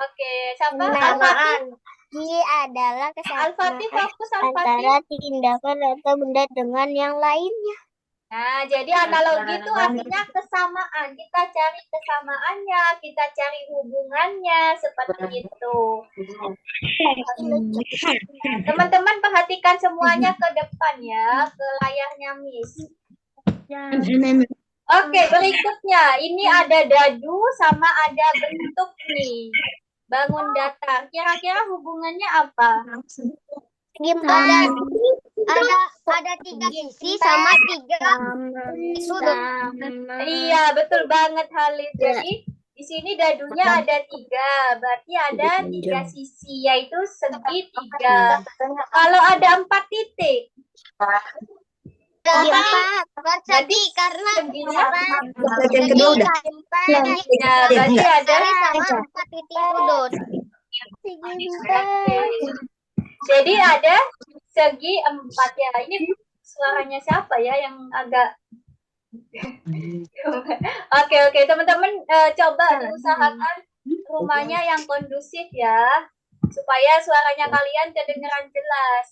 Speaker 1: Oke, siapa? Al-Fatih.
Speaker 2: Adalah
Speaker 1: Al-Fatih fokus Al-Fatih.
Speaker 2: antara tindakan atau benda dengan yang lainnya.
Speaker 1: Nah, jadi analogi itu artinya kesamaan. Kita cari kesamaannya, kita cari hubungannya, seperti itu. Nah, teman-teman perhatikan semuanya ke depan ya, ke layarnya Miss. Oke, berikutnya. Ini ada dadu sama ada bentuk nih. Bangun datar. Kira-kira hubungannya apa?
Speaker 2: Ada 3 sisi sama 3 sudut.
Speaker 1: Iya, betul banget Halid. Jadi di sini dadunya ada 3, berarti ada 3 sisi, yaitu segi 3. Kalau ada 4 titik,
Speaker 2: Berarti karena
Speaker 1: seginya,
Speaker 2: bagian kedua udah.
Speaker 1: ya berarti ada.
Speaker 2: Sama 4 titik sudut.
Speaker 1: Jadi ada segi 4 ya. Ini suaranya siapa ya yang agak Oke, teman-teman coba diusahakan rumahnya yang kondusif ya, supaya suaranya kalian kedengaran jelas.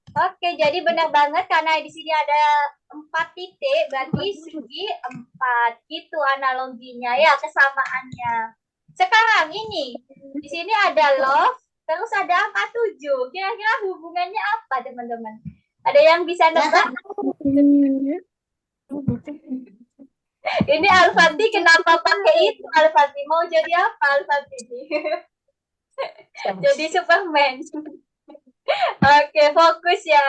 Speaker 1: Oke, jadi benar banget karena di sini ada 4 titik, berarti segi 4 gitu analoginya ya, kesamaannya. Sekarang ini di sini ada love, terus ada angka 7. Kira-kira hubungannya apa, teman-teman? Ada yang bisa nebak? Ini Al-Fatih kenapa pakai itu? Al-Fatih mau jadi apa Al-Fatih? Jadi Superman. Oke, fokus ya.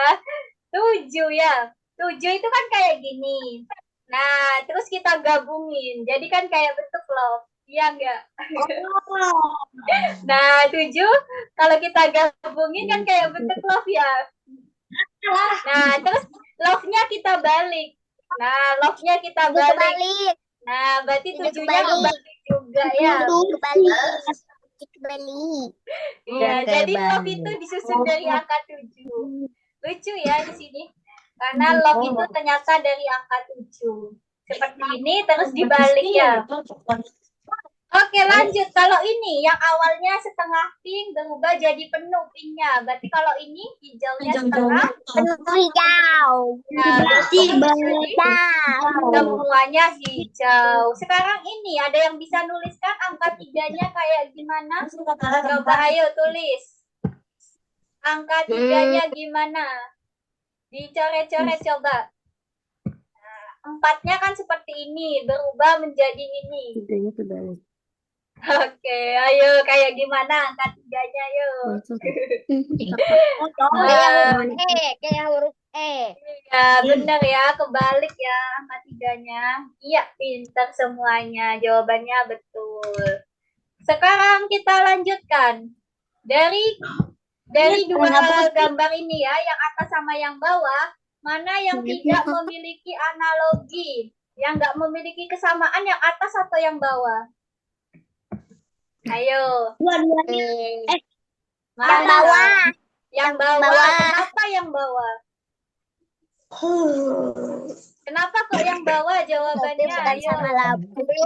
Speaker 1: 7 ya. 7 itu kan kayak gini. Nah, terus kita gabungin. Jadi kan kayak bentuk love. Iya enggak? Nah, 7 kalau kita gabungin kan kayak bentuk love ya. Nah, terus love-nya kita balik. Nah, love-nya kita balik.
Speaker 2: Kebalik.
Speaker 1: Nah, berarti
Speaker 2: Tidak
Speaker 1: 7-nya
Speaker 2: kebalik.
Speaker 1: kebalik juga ya.
Speaker 2: Kebalik. Kebalik.
Speaker 1: Iya, jadi love itu disusun dari angka 7. Lucu ya di sini. Karena love itu ternyata dari angka 7. Seperti ini terus dibalik ya. Oke, lanjut. Kalau ini yang awalnya setengah pink berubah jadi penuh pinknya. Berarti kalau ini hijaunya setengah.
Speaker 2: Penuh hijau.
Speaker 1: Nah, berarti
Speaker 2: Hijau.
Speaker 1: semuanya hijau. Sekarang ini ada yang bisa nuliskan angka 3-nya kayak gimana? Coba ayo tulis. Angka 3-nya gimana? Dicoret-coret coba. Nah, 4-nya kan seperti ini, berubah menjadi ini. Oke, ayo kayak gimana angka 3-nya yuk.
Speaker 2: Kayak huruf E.
Speaker 1: Ya, benar ya, kebalik ya angka 3-nya. Iya, pintar semuanya. Jawabannya betul. Sekarang kita lanjutkan. Dari dua gambar ini ya, yang atas sama yang bawah, mana yang tidak memiliki analogi? Yang nggak memiliki kesamaan yang atas atau yang bawah? Ayo.
Speaker 2: Yang
Speaker 1: Mana?
Speaker 2: bawah.
Speaker 1: Yang bawah. Kenapa yang bawah? Kenapa kok yang bawah jawabannya? Ayo.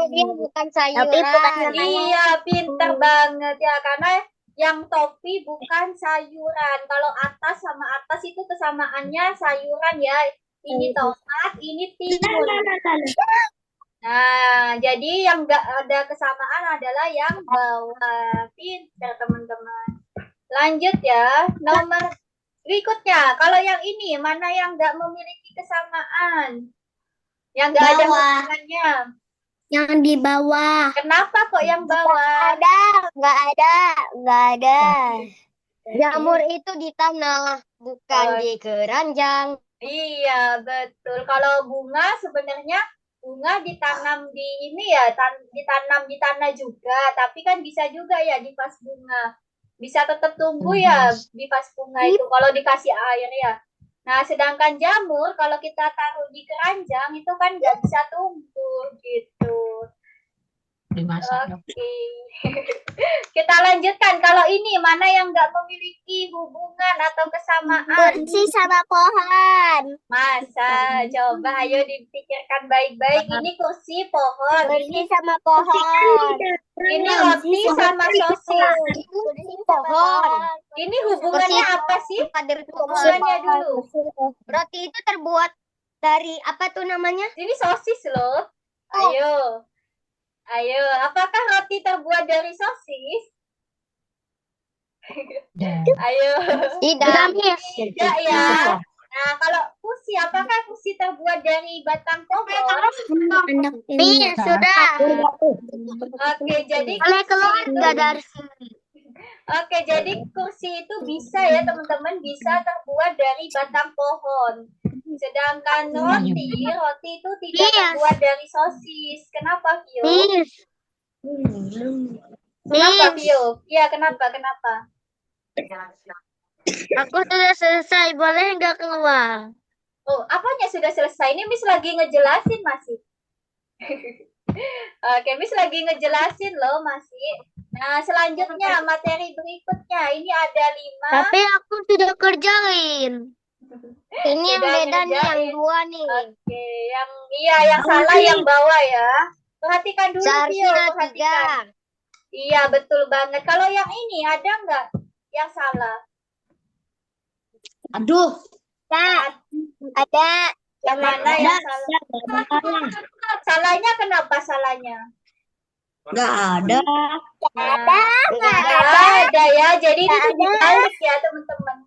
Speaker 2: Dia bukan sayuran.
Speaker 1: Iya, pinter banget ya. Karena yang topi bukan sayuran. Kalau atas sama atas itu kesamaannya sayuran ya. Ini tomat, ini timun. Nah, jadi yang nggak ada kesamaan adalah yang bawah. Pinter teman-teman. Lanjut ya. Nomor berikutnya. Kalau yang ini, mana yang nggak memiliki kesamaan? Yang nggak ada kesamaannya.
Speaker 2: Yang di bawah.
Speaker 1: Kenapa kok yang bawah?
Speaker 2: Nggak ada. Jamur itu di tanah, bukan di keranjang.
Speaker 1: Iya, betul. Kalau bunga sebenarnya bunga ditanam di ini ya, ditanam di tanah juga, tapi kan bisa juga ya di vas bunga. Bisa tetap tumbuh ya di vas bunga itu kalau dikasih air ya. Nah, sedangkan jamur kalau kita taruh di keranjang itu kan nggak bisa tumbuh gitu. Oke. Kita lanjutkan. Kalau ini mana yang nggak memiliki hubungan atau kesamaan?
Speaker 2: Kursi sama pohon.
Speaker 1: Masa? Coba ayo dipikirkan baik-baik. Ini kursi, pohon.
Speaker 2: Kursi sama pohon.
Speaker 1: Ini roti sama sosis.
Speaker 2: Kursi pohon.
Speaker 1: Ini hubungannya apa sih? Hubungannya dulu.
Speaker 2: Roti itu terbuat dari apa tuh namanya?
Speaker 1: Ini sosis loh. Ayo. Ayo, apakah roti terbuat dari sosis? Ayo.
Speaker 2: Tidak.
Speaker 1: Tidak ya. Nah, kalau kursi, apakah kursi terbuat dari batang pohon?
Speaker 2: Sudah.
Speaker 1: Oke, jadi
Speaker 2: Keluar dari sini.
Speaker 1: Oke, jadi kursi itu bisa ya teman-teman, bisa terbuat dari batang pohon. Sedangkan roti itu tidak terbuat dari sosis. Kenapa, Vio? Kenapa, Vio? Iya, kenapa?
Speaker 2: Aku sudah selesai, boleh nggak keluar?
Speaker 1: Oh, apanya sudah selesai? Ini Miss lagi ngejelasin masih. Oke, Miss lagi ngejelasin loh masih. Nah, selanjutnya materi berikutnya. Ini ada 5.
Speaker 2: Tapi aku sudah kerjain. Ini yang beda nih, yang 2 nih.
Speaker 1: Oke, yang salah yang bawah ya. Perhatikan dulu, Vio. Perhatikan. Iya, betul banget. Kalau yang ini ada nggak yang salah?
Speaker 2: Aduh. Ada.
Speaker 1: Yang mana yang salah? Salahnya kenapa salahnya?
Speaker 2: Nggak ada.
Speaker 1: Nggak ada ya. Jadi itu dibalik ya teman-teman.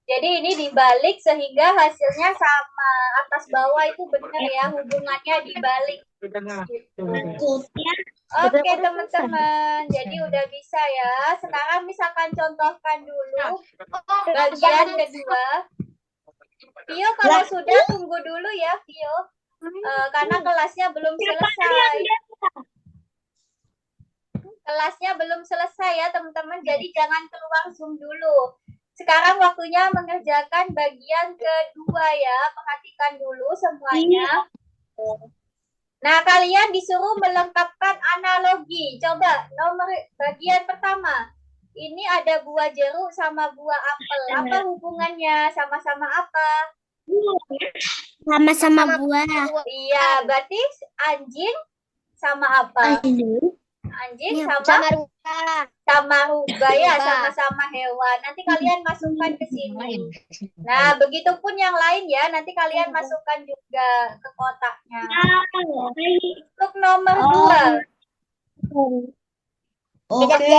Speaker 1: Jadi ini dibalik sehingga hasilnya sama, atas bawah itu benar ya, hubungannya dibalik. Oke teman-teman, jadi udah bisa ya. Sekarang misalkan contohkan dulu bagian kedua. Vio kalau sudah tunggu dulu ya Vio, karena kelasnya belum selesai. Kelasnya belum selesai ya teman-teman, jadi jangan keluar Zoom dulu. Sekarang waktunya mengerjakan bagian kedua ya, perhatikan dulu semuanya. Nah, kalian disuruh melengkapkan analogi. Coba nomor bagian pertama. Ini ada buah jeruk sama buah apel. Apa hubungannya? Sama-sama apa?
Speaker 2: Sama-sama buah.
Speaker 1: Iya, berarti anjing sama apa? Anjing sama ruba ya, sama-sama hewan. Nanti kalian masukkan ke sini. Nah, begitupun yang lain ya. Nanti kalian masukkan juga ke kotaknya. Untuk nomor 2.
Speaker 2: Oke.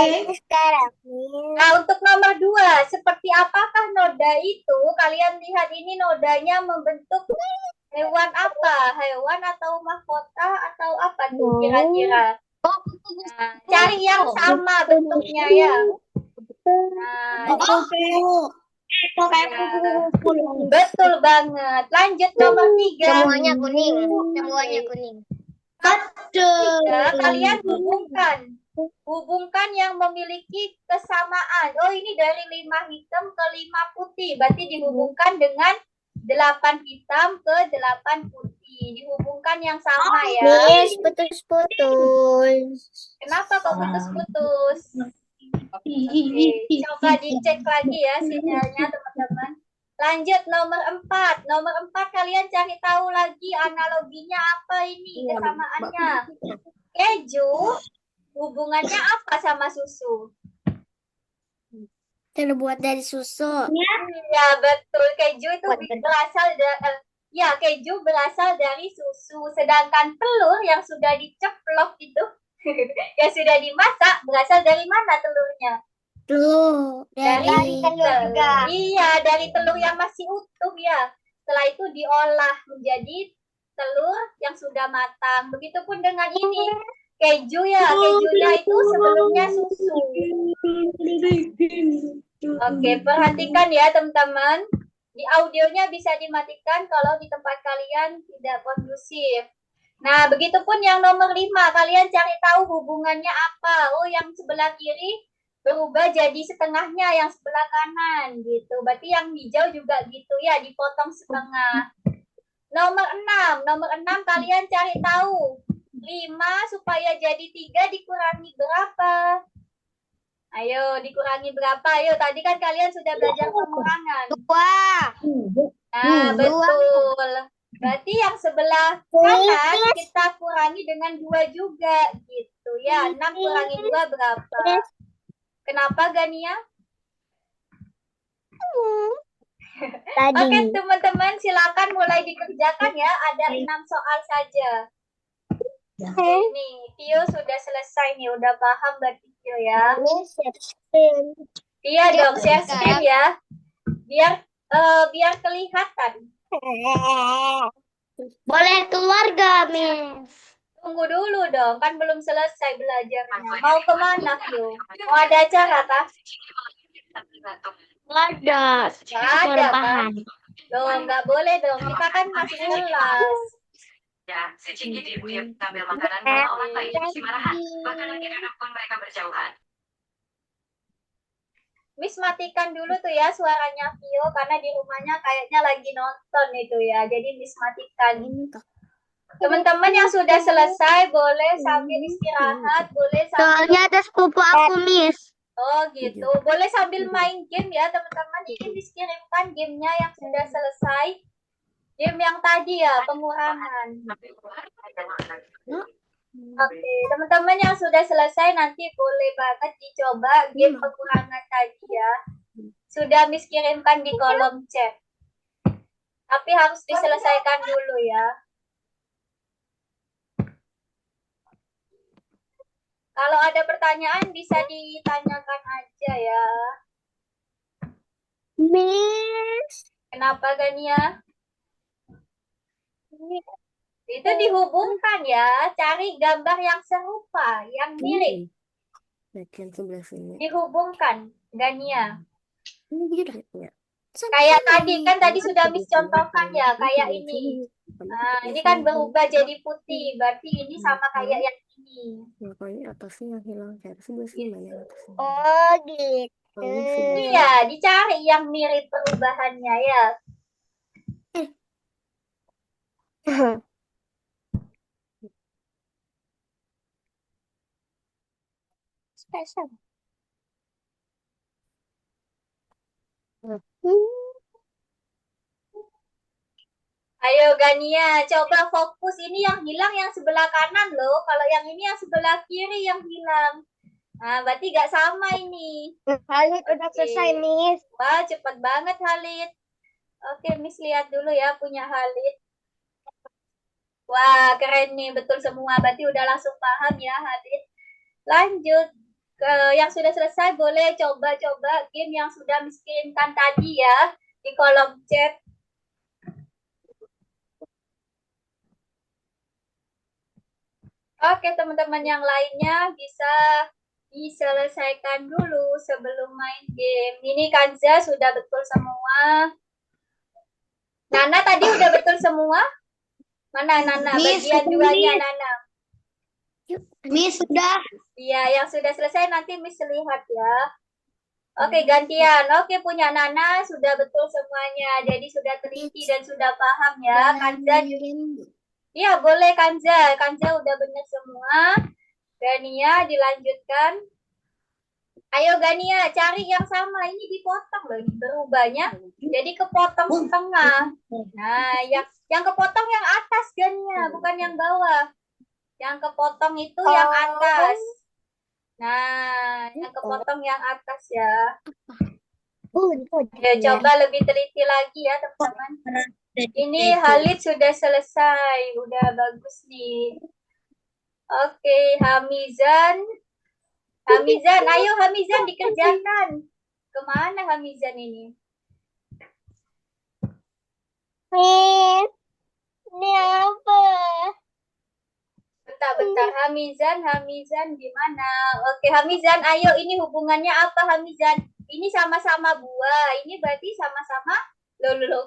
Speaker 1: Nah, untuk nomor 2, seperti apakah noda itu? Kalian lihat ini nodanya membentuk hewan apa? Hewan atau mahkota atau apa tuh kira-kira? Nah, cari yang sama bentuknya ya. Nah, betul banget. Lanjut nomor 3.
Speaker 2: Semuanya kuning.
Speaker 1: Kalian hubungkan yang memiliki kesamaan. Oh, ini dari 5 hitam ke 5 putih. Berarti dihubungkan dengan 8 hitam ke 8 putih. Dihubungkan yang sama ya.
Speaker 2: Miss, putus-putus.
Speaker 1: Kenapa kok putus-putus? Coba dicek lagi ya sinyalnya teman-teman. Lanjut nomor 4. Nomor 4 kalian cari tahu lagi analoginya apa ini, kesamaannya. Keju hubungannya apa sama susu?
Speaker 2: Terbuat dari susu.
Speaker 1: Ya betul, keju itu keju berasal dari susu. Sedangkan telur yang sudah diceplok itu yang sudah dimasak berasal dari mana telurnya?
Speaker 2: Telur.
Speaker 1: Dari telur juga. Iya, dari telur yang masih utuh ya. Setelah itu diolah menjadi telur yang sudah matang. Begitupun dengan ini. Keju ya, kejunya itu sebelumnya susu. Oke, perhatikan ya teman-teman. Di audionya bisa dimatikan kalau di tempat kalian tidak kondusif. Nah, begitupun yang nomor 5. Kalian cari tahu hubungannya apa. Oh, yang sebelah kiri berubah jadi setengahnya, yang sebelah kanan gitu. Berarti yang hijau juga gitu ya, dipotong setengah. Nomor 6 kalian cari tahu 5 supaya jadi 3 dikurangi berapa? Ayo, dikurangi berapa? Ayo, tadi kan kalian sudah belajar pengurangan.
Speaker 2: 2.
Speaker 1: Nah, betul. Berarti yang sebelah kanan kita kurangi dengan 2 juga gitu ya. 6 kurangi 2 berapa? Kenapa Gania? Oke teman-teman, silakan mulai dikerjakan ya. Ada 6 soal saja. Ini Tio sudah selesai nih, udah paham berarti Tio ya. Iya dong, share screen ya. Biar kelihatan.
Speaker 2: Boleh keluarga, Miss.
Speaker 1: Tunggu dulu dong, kan belum selesai belajarnya. Mau kemana Tio? Mau ada acara kah?
Speaker 2: Ada.
Speaker 1: Nggak ada kan? Loh, nggak boleh dong. Kita kan masih kelas.
Speaker 5: Ya, sedikit ibu yang sambil makanan kalau orang lainnya masih marahan. Bahkan lagi duduk pun mereka berjauhan.
Speaker 1: Miss matikan dulu tuh ya suaranya Vio karena di rumahnya kayaknya lagi nonton itu ya. Jadi Miss matikan. Teman-teman yang sudah selesai boleh sambil istirahat, boleh sambil.
Speaker 2: Soalnya ada sepupu aku, Miss.
Speaker 1: Oh gitu. Boleh sambil main game ya teman-teman. Ini Miss kirimkan gamenya yang sudah selesai. Game yang tadi ya, pengurangan. Oke, teman-teman yang sudah selesai nanti boleh banget dicoba game pengurangan tadi ya. Sudah Miss kirimkan di kolom chat. Tapi harus diselesaikan dulu ya. Kalau ada pertanyaan bisa ditanyakan aja ya.
Speaker 2: Miss.
Speaker 1: Kenapa Gania? Itu dihubungkan ya, cari gambar yang serupa, yang mirip,
Speaker 6: Bagian sebelah sini.
Speaker 1: dihubungkan Gania.
Speaker 6: Ini dia ya.
Speaker 1: Kayak tadi kan tadi sudah Miss contohkan ya, kayak ini. Nah, ini kan berubah jadi putih, berarti ini sama kayak yang ini.
Speaker 6: Nah, kalau ini atasnya yang hilang, cari sebelah sini mana yang atasnya.
Speaker 2: Oh gitu.
Speaker 6: Kalau ini sudah.
Speaker 1: Iya, dicari yang mirip perubahannya ya.
Speaker 2: Spesial.
Speaker 1: Ayo Gania, coba fokus. Ini yang hilang yang sebelah kanan loh. Kalau yang ini yang sebelah kiri yang hilang. Nah, berarti nggak sama ini.
Speaker 2: Halid udah
Speaker 1: Oke.
Speaker 2: selesai, Miss.
Speaker 1: Wah, cepat banget Halid. Oke, Miss lihat dulu ya punya Halid. Wah, keren nih. Betul semua. Berarti udah langsung paham ya Halid. Lanjut. Ke yang sudah selesai boleh coba-coba game yang sudah Miss kirimkan tadi ya. Di kolom chat. Oke, teman-teman yang lainnya bisa diselesaikan dulu sebelum main game. Ini Kanza sudah betul semua. Nana tadi udah betul semua? Mana Nana?
Speaker 2: Miss,
Speaker 1: Bagian duanya Nana.
Speaker 2: Miss sudah.
Speaker 1: Iya, yang sudah selesai nanti Miss lihat ya. Oke, gantian. Oke, punya Nana sudah betul semuanya. Jadi sudah teliti dan sudah paham ya. Kanza iya, boleh Kanza. Kanza udah benar semua. Gania dilanjutkan. Ayo Gania, cari yang sama. Ini dipotong loh, ini berubahnya. Jadi kepotong setengah. Nah, yang kepotong yang atas Gania, bukan yang bawah. Yang kepotong itu yang atas. Nah, yang kepotong yang atas ya. Ayo coba lebih teliti lagi ya teman-teman. Ini Halid sudah selesai, udah bagus nih. Oke, Hamizan. Hamizan, ayo Hamizan dikerjakan. Kemana Hamizan ini?
Speaker 2: Miss. Ini apa?
Speaker 1: Bentar, Hamizan di mana? Oke, Hamizan, ayo ini hubungannya apa Hamizan? Ini sama-sama buah, ini berarti sama-sama loh.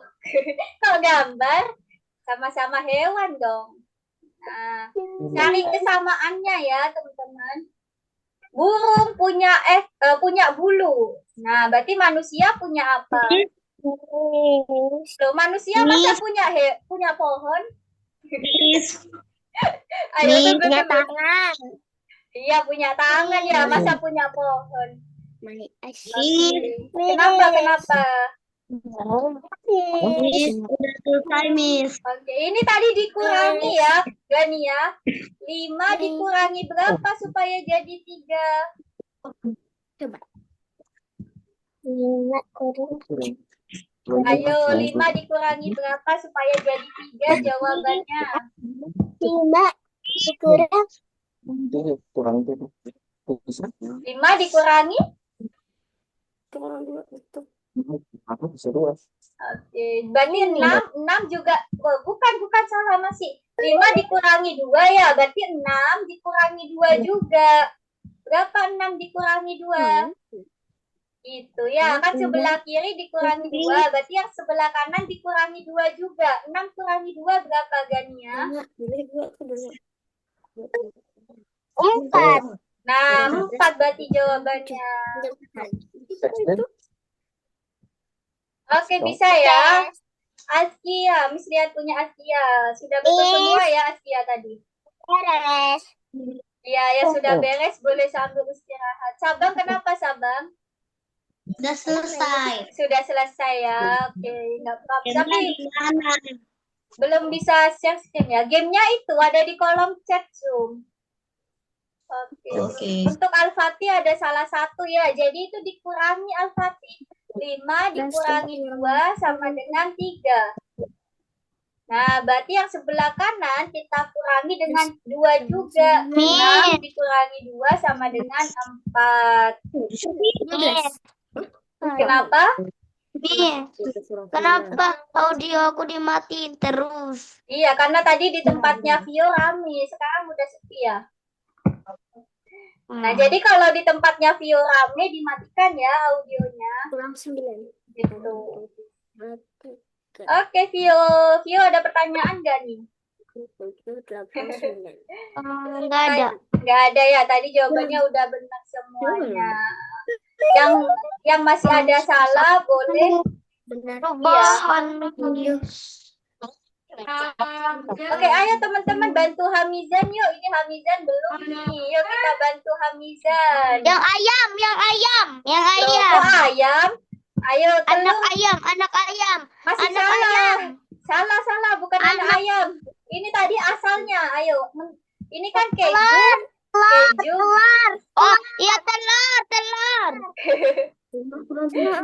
Speaker 1: Kalau gambar sama-sama hewan dong. Nah, cari kesamaannya ya teman-teman. Burung punya punya bulu. Nah, berarti manusia punya apa? Loh, manusia masa punya pohon? Ayo tunggu.
Speaker 2: Punya tangan.
Speaker 1: Iya, punya tangan ya, masa punya pohon?
Speaker 2: Miss.
Speaker 1: Kenapa?
Speaker 2: Miss, udah selesai, Miss.
Speaker 1: Oke, ini tadi dikurangi ya, Gania. 5 dikurangi berapa supaya jadi 3?
Speaker 6: Coba.
Speaker 2: 5 kurang.
Speaker 1: Ayo, 5 dikurangi berapa supaya jadi 3 jawabannya?
Speaker 2: 5 dikurang.
Speaker 1: 5 dikurangi?
Speaker 6: Kurang 2 itu.
Speaker 1: Oke, berarti 6 juga. Oh, bukan salah masih. 5 dikurangi 2 ya, berarti 6 dikurangi 2 juga. Berapa 6 dikurangi 2? Itu ya, kan sebelah kiri dikurangi 2, berarti yang sebelah kanan dikurangi 2 juga. 6 kurangi 2 berapa Gania?
Speaker 6: Boleh 2 ke dulu.
Speaker 2: 4.
Speaker 1: Nah, 4 berarti jawabannya. Oke, bisa ya. Askia, Miss lihat punya Askia. Sudah betul semua ya Askia tadi?
Speaker 2: Beres.
Speaker 1: Iya, ya sudah beres, boleh sambil istirahat. Sabang, kenapa Sabang?
Speaker 2: Sudah selesai.
Speaker 1: Sudah selesai ya. Oke, nggak apa-apa. Tapi belum bisa share screen ya. Gamenya itu ada di kolom chat Zoom. Oke. Untuk Al-Fatih ada salah satu ya. Jadi itu dikurangi Al-Fatih. 5 dikurangi 2 sama dengan 3. Nah, berarti yang sebelah kanan kita kurangi dengan 2 juga. 6 dikurangi 2 sama dengan 4. Kenapa?
Speaker 2: Nih, kenapa audio aku dimatiin terus?
Speaker 1: Iya, karena tadi di tempatnya Vio rame, sekarang udah sepi ya. Nah, jadi kalau di tempatnya Vio rame dimatikan ya audionya.
Speaker 6: Kurang 9.
Speaker 1: Gitu. Oke, Vio. Vio ada pertanyaan nggak nih?
Speaker 6: 9.
Speaker 2: Enggak ada.
Speaker 1: Nggak ada ya, tadi jawabannya udah benar semuanya. Yang masih ada salah boleh.
Speaker 6: Benar.
Speaker 2: Perubahan.
Speaker 1: Oke, ayo teman-teman bantu Hamizan yuk. Ini Hamizan belum nih. Yuk kita bantu Hamizan.
Speaker 2: Yang ayam, yang ayam, yang
Speaker 1: Loh,
Speaker 2: ayam.
Speaker 1: kok ayam? Ayo,
Speaker 2: Anak
Speaker 1: telur.
Speaker 2: ayam, anak ayam.
Speaker 1: Masih
Speaker 2: anak
Speaker 1: salah.
Speaker 2: ayam.
Speaker 1: Salah, bukan anak ayam. Ini tadi asalnya. Ayo. Ini kan keju. Keju.
Speaker 2: Oh, iya telur.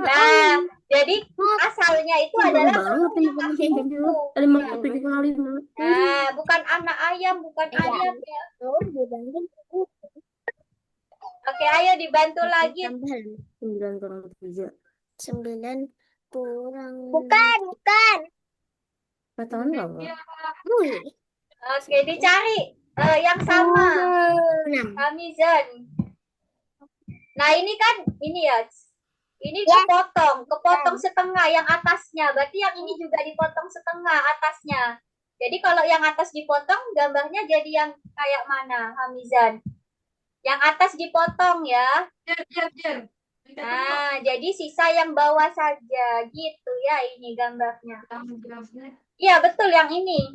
Speaker 1: Nah, jadi asalnya itu adalah
Speaker 6: banget
Speaker 1: telur yang
Speaker 6: ini
Speaker 1: kasih
Speaker 6: kayak
Speaker 1: utuh.
Speaker 6: 5
Speaker 1: Nah, bukan anak ayam, bukan ayam ya. Oke, ayo dibantu lagi.
Speaker 6: 9 kurang 3. 9 kurang.
Speaker 2: Bukan.
Speaker 6: Katakan nggak?
Speaker 1: Oke, dicari yang sama.
Speaker 6: 6.
Speaker 1: Hamizan. Nah, ini kan ini ya. Ini kepotong setengah yang atasnya. Berarti yang ini juga dipotong setengah atasnya. Jadi kalau yang atas dipotong, gambarnya jadi yang kayak mana, Hamizan? Yang atas dipotong ya.
Speaker 3: Biar.
Speaker 1: Nah, jadi sisa yang bawah saja. Gitu ya ini gambarnya. Iya, betul yang ini.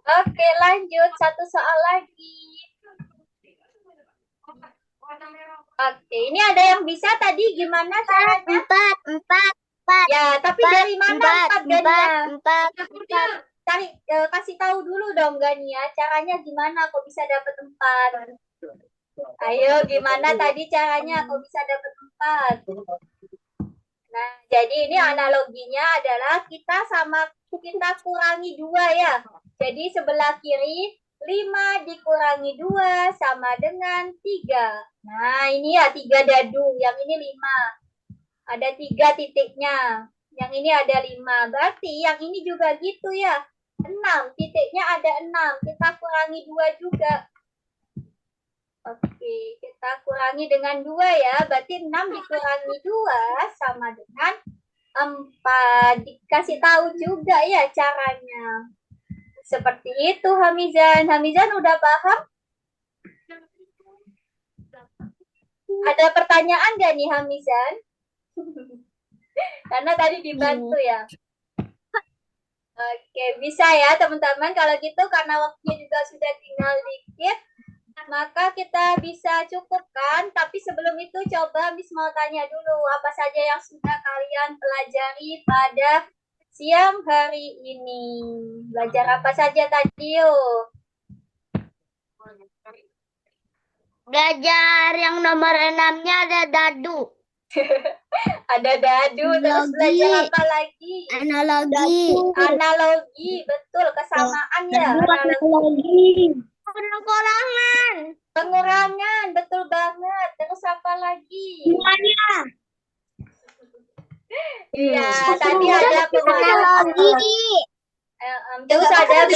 Speaker 1: Oke, lanjut. Satu soal lagi. Oke, ini ada yang bisa tadi gimana caranya?
Speaker 2: 4.
Speaker 1: Ya, tapi dari mana 4 Gania?
Speaker 2: 4.
Speaker 1: Cari, kasih tahu dulu dong Gania, caranya gimana kok bisa dapat 4? Ayo, gimana tadi caranya kok bisa dapat 4? Nah, jadi ini analoginya adalah kita kurangi 2 ya. Jadi sebelah kiri 5 dikurangi 2 sama dengan 3. Nah, ini ya 3 dadu, yang ini 5. Ada 3 titiknya. Yang ini ada 5. Berarti yang ini juga gitu ya. 6. Titiknya ada 6. Kita kurangi 2 juga. Oke, kita kurangi dengan 2 ya. Berarti 6 dikurangi 2 sama dengan 4. Dikasih tahu juga ya caranya. Seperti itu Hamizan. Hamizan udah paham? Ada pertanyaan gak nih Hamizan? Karena tadi dibantu ya. Oke, bisa ya teman-teman. Kalau gitu karena waktunya juga sudah tinggal dikit, maka kita bisa cukupkan. Tapi sebelum itu coba Miss mau tanya dulu apa saja yang sudah kalian pelajari pada siang hari ini. Belajar apa saja tadi yuk?
Speaker 2: Belajar yang nomor 6-nya ada dadu.
Speaker 1: Ada dadu, terus belajar apa lagi? Analogi, betul, kesamaan ya. Analogi. Pengurangan, betul banget. Terus apa lagi? Iya, tadi ada
Speaker 2: Analogi.
Speaker 1: Terus ada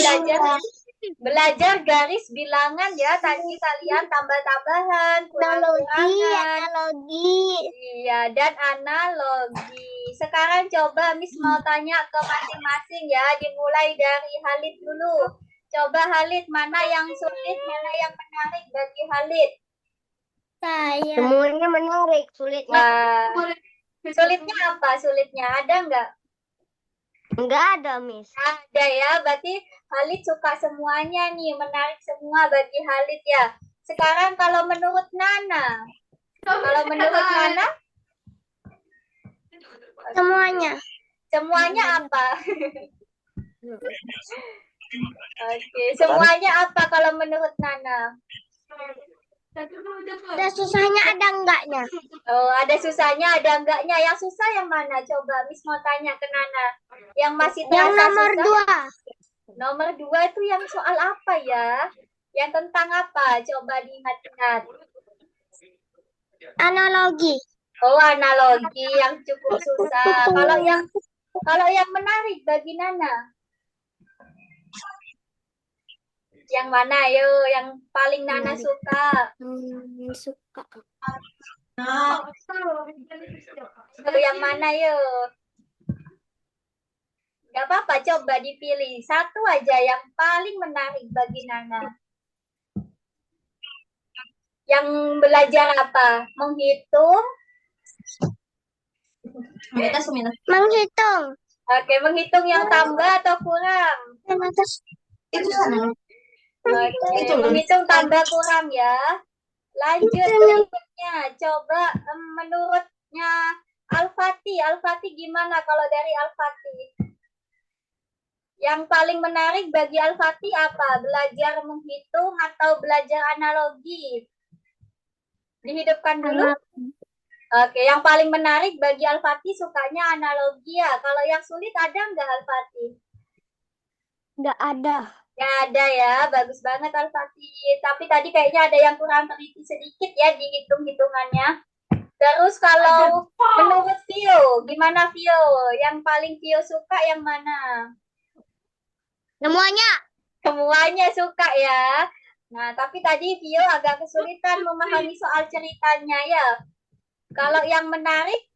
Speaker 1: belajar garis bilangan ya. Tadi kalian tambah-tambahan, kurang-kurangan. Iya, dan analogi. Sekarang coba Miss mau tanya ke masing-masing ya. Dimulai dari Halid dulu. Coba Halid, mana yang sulit, mana yang menarik bagi Halid?
Speaker 2: Semuanya menarik, sulitnya.
Speaker 1: Sulitnya apa? Sulitnya ada nggak?
Speaker 2: Enggak ada, Miss.
Speaker 1: Ada ya, berarti Halid suka semuanya nih, menarik semua bagi Halid ya. Sekarang kalau menurut Nana, semuanya apa? Oke, semuanya apa kalau menurut Nana?
Speaker 2: Ada susahnya, ada enggaknya.
Speaker 1: Oh, ada susahnya, ada enggaknya. Yang susah yang mana? Coba Miss mau tanya ke Nana. Yang masih terasa
Speaker 2: Yang nomor
Speaker 1: susah?
Speaker 2: 2.
Speaker 1: Nomor 2 itu yang soal apa ya? Yang tentang apa? Coba diingat-ingat.
Speaker 2: Analogi.
Speaker 1: Oh, analogi yang cukup susah. Kalau yang menarik bagi Nana, yang mana yo? Yang paling Nana
Speaker 6: Menarik.
Speaker 1: suka?
Speaker 6: Suka.
Speaker 1: Yang mana yo? Gak apa-apa, coba dipilih satu aja yang paling menarik bagi Nana. Yang belajar apa? Menghitung?
Speaker 6: Menghitung.
Speaker 1: Oke, menghitung yang tambah atau kurang? Oke, menghitung tambah kurang ya. Lanjut berikutnya. Coba menurutnya Al-Fatih gimana kalau dari Al-Fatih? Yang paling menarik bagi Al-Fatih apa? Belajar menghitung atau belajar analogi? Dihidupkan dulu. Oke, yang paling menarik bagi Al-Fatih sukanya analogi ya. Kalau yang sulit ada nggak Al-Fatih?
Speaker 6: Nggak ada.
Speaker 1: Nggak ada ya, bagus banget Al-Fatih. Tapi tadi kayaknya ada yang kurang teliti sedikit ya di hitung-hitungannya. Terus kalau menurut Vio, gimana Vio? Yang paling Vio suka yang mana?
Speaker 6: Semuanya.
Speaker 1: Semuanya suka ya. Nah, tapi tadi Vio agak kesulitan memahami soal ceritanya ya. Kalau yang menarik,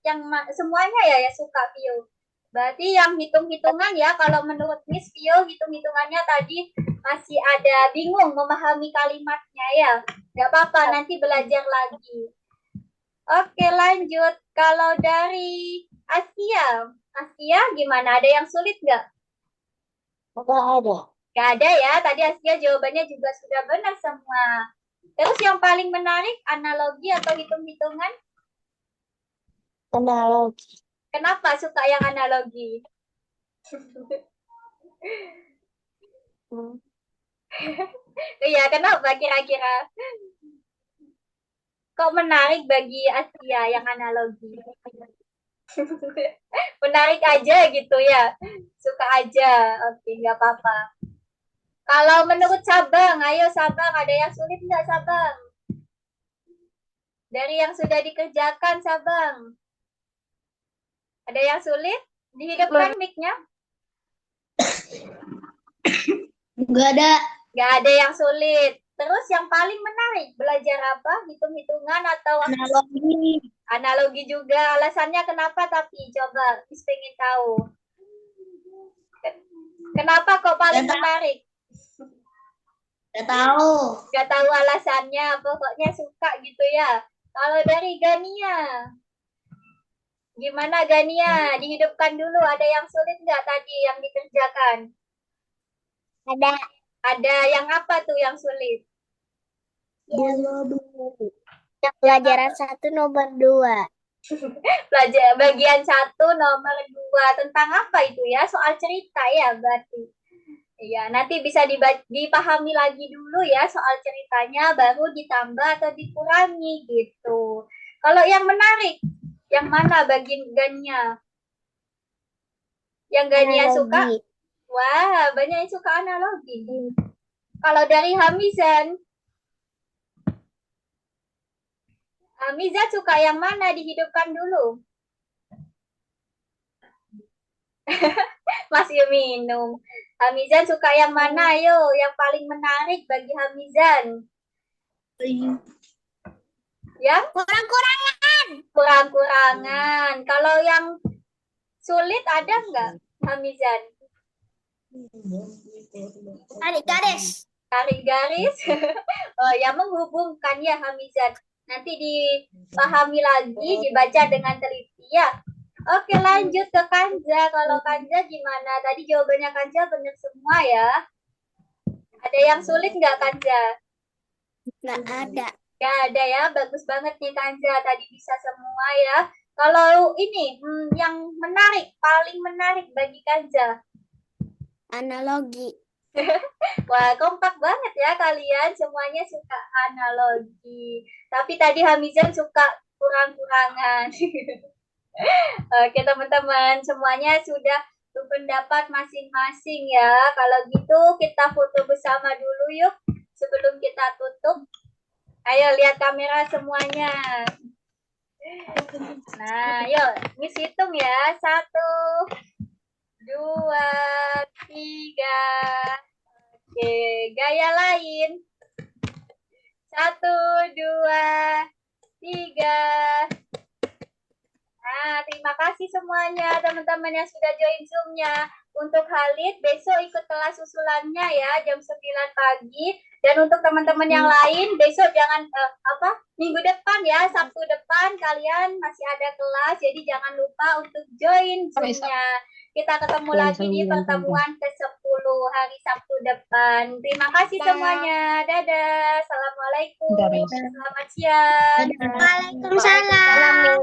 Speaker 1: semuanya ya suka Vio. Berarti yang hitung-hitungan ya, kalau menurut Miss Vio, hitung-hitungannya tadi masih ada bingung memahami kalimatnya ya. Gak apa-apa, nanti belajar lagi. Oke, lanjut. Kalau dari Askia gimana? Ada yang sulit nggak?
Speaker 2: Nggak ada.
Speaker 1: Nggak ada ya, tadi Askia jawabannya juga sudah benar semua. Terus yang paling menarik, analogi atau hitung-hitungan?
Speaker 2: Analogi.
Speaker 1: Kenapa suka yang analogi? Iya, kenapa kira-kira? Kok menarik bagi Askia yang analogi? Menarik aja gitu ya? Suka aja, oke nggak apa-apa. Kalau menurut Sabang, ayo Sabang, ada yang sulit nggak Sabang? Dari yang sudah dikerjakan Sabang. Ada yang sulit? Dihidupkan mic-nya?
Speaker 2: Nggak ada.
Speaker 1: Nggak ada yang sulit. Terus yang paling menarik, belajar apa? Hitung-hitungan atau
Speaker 2: Analogi.
Speaker 1: analogi juga? Alasannya kenapa tapi? Coba, Miss pengen tahu. Kenapa kok paling menarik?
Speaker 2: Nggak tahu.
Speaker 1: Nggak tahu alasannya, pokoknya suka gitu ya. Kalau dari Gania, gimana Gania? Dihidupkan dulu, ada yang sulit nggak tadi yang dikerjakan?
Speaker 6: Ada.
Speaker 1: Ada yang apa tuh yang sulit?
Speaker 6: Yang pelajaran 1 nomor 2.
Speaker 1: Pelajaran bagian 1 nomor 2. Tentang apa itu ya? Soal cerita ya berarti. Iya, nanti bisa dipahami lagi dulu ya soal ceritanya, baru ditambah atau dikurangi gitu. Kalau yang menarik, yang mana bagiannya? Yang Gania suka? Wah, banyak yang suka analogi. Kalau dari Hamizan suka yang mana? Dihidupkan dulu. Masih minum. Hamizan suka yang mana? Ayo, yang paling menarik bagi Hamizan. Yang kurang-kurangan. Kalau yang sulit ada nggak, Hamizan?
Speaker 6: Tarik garis.
Speaker 1: Tarik garis. Oh, yang menghubungkan ya Hamizan. Nanti dipahami lagi, dibaca dengan teliti ya. Oke, lanjut ke Kanja. Kalau Kanja gimana? Tadi jawabannya Kanja benar semua ya. Ada yang sulit nggak Kanja?
Speaker 6: Nggak ada.
Speaker 1: Nggak ada ya. Bagus banget nih Kanja. Tadi bisa semua ya. Kalau ini yang menarik, paling menarik bagi Kanja.
Speaker 6: Analogi.
Speaker 1: Wah, kompak banget ya kalian. Semuanya suka analogi. Tapi tadi Hamizan suka kurang-kurangan. Oke teman-teman, semuanya sudah berpendapat masing-masing ya. Kalau gitu kita foto bersama dulu yuk sebelum kita tutup. Ayo lihat kamera semuanya. Nah, yuk, Miss hitung ya. 1, 2, 3. Oke, gaya lain. 1, 2, 3. Nah, terima kasih semuanya teman-teman yang sudah join Zoom-nya. Untuk Khalid, besok ikut kelas susulannya ya, jam 9 pagi. Dan untuk teman-teman yang lain, besok jangan, minggu depan ya, Sabtu depan, kalian masih ada kelas, jadi jangan lupa untuk join Zoom-nya. Kita ketemu lagi di pertemuan ke-10 hari Sabtu depan. Terima kasih semuanya. Dadah. Assalamualaikum. Selamat siang.
Speaker 6: Waalaikumsalam.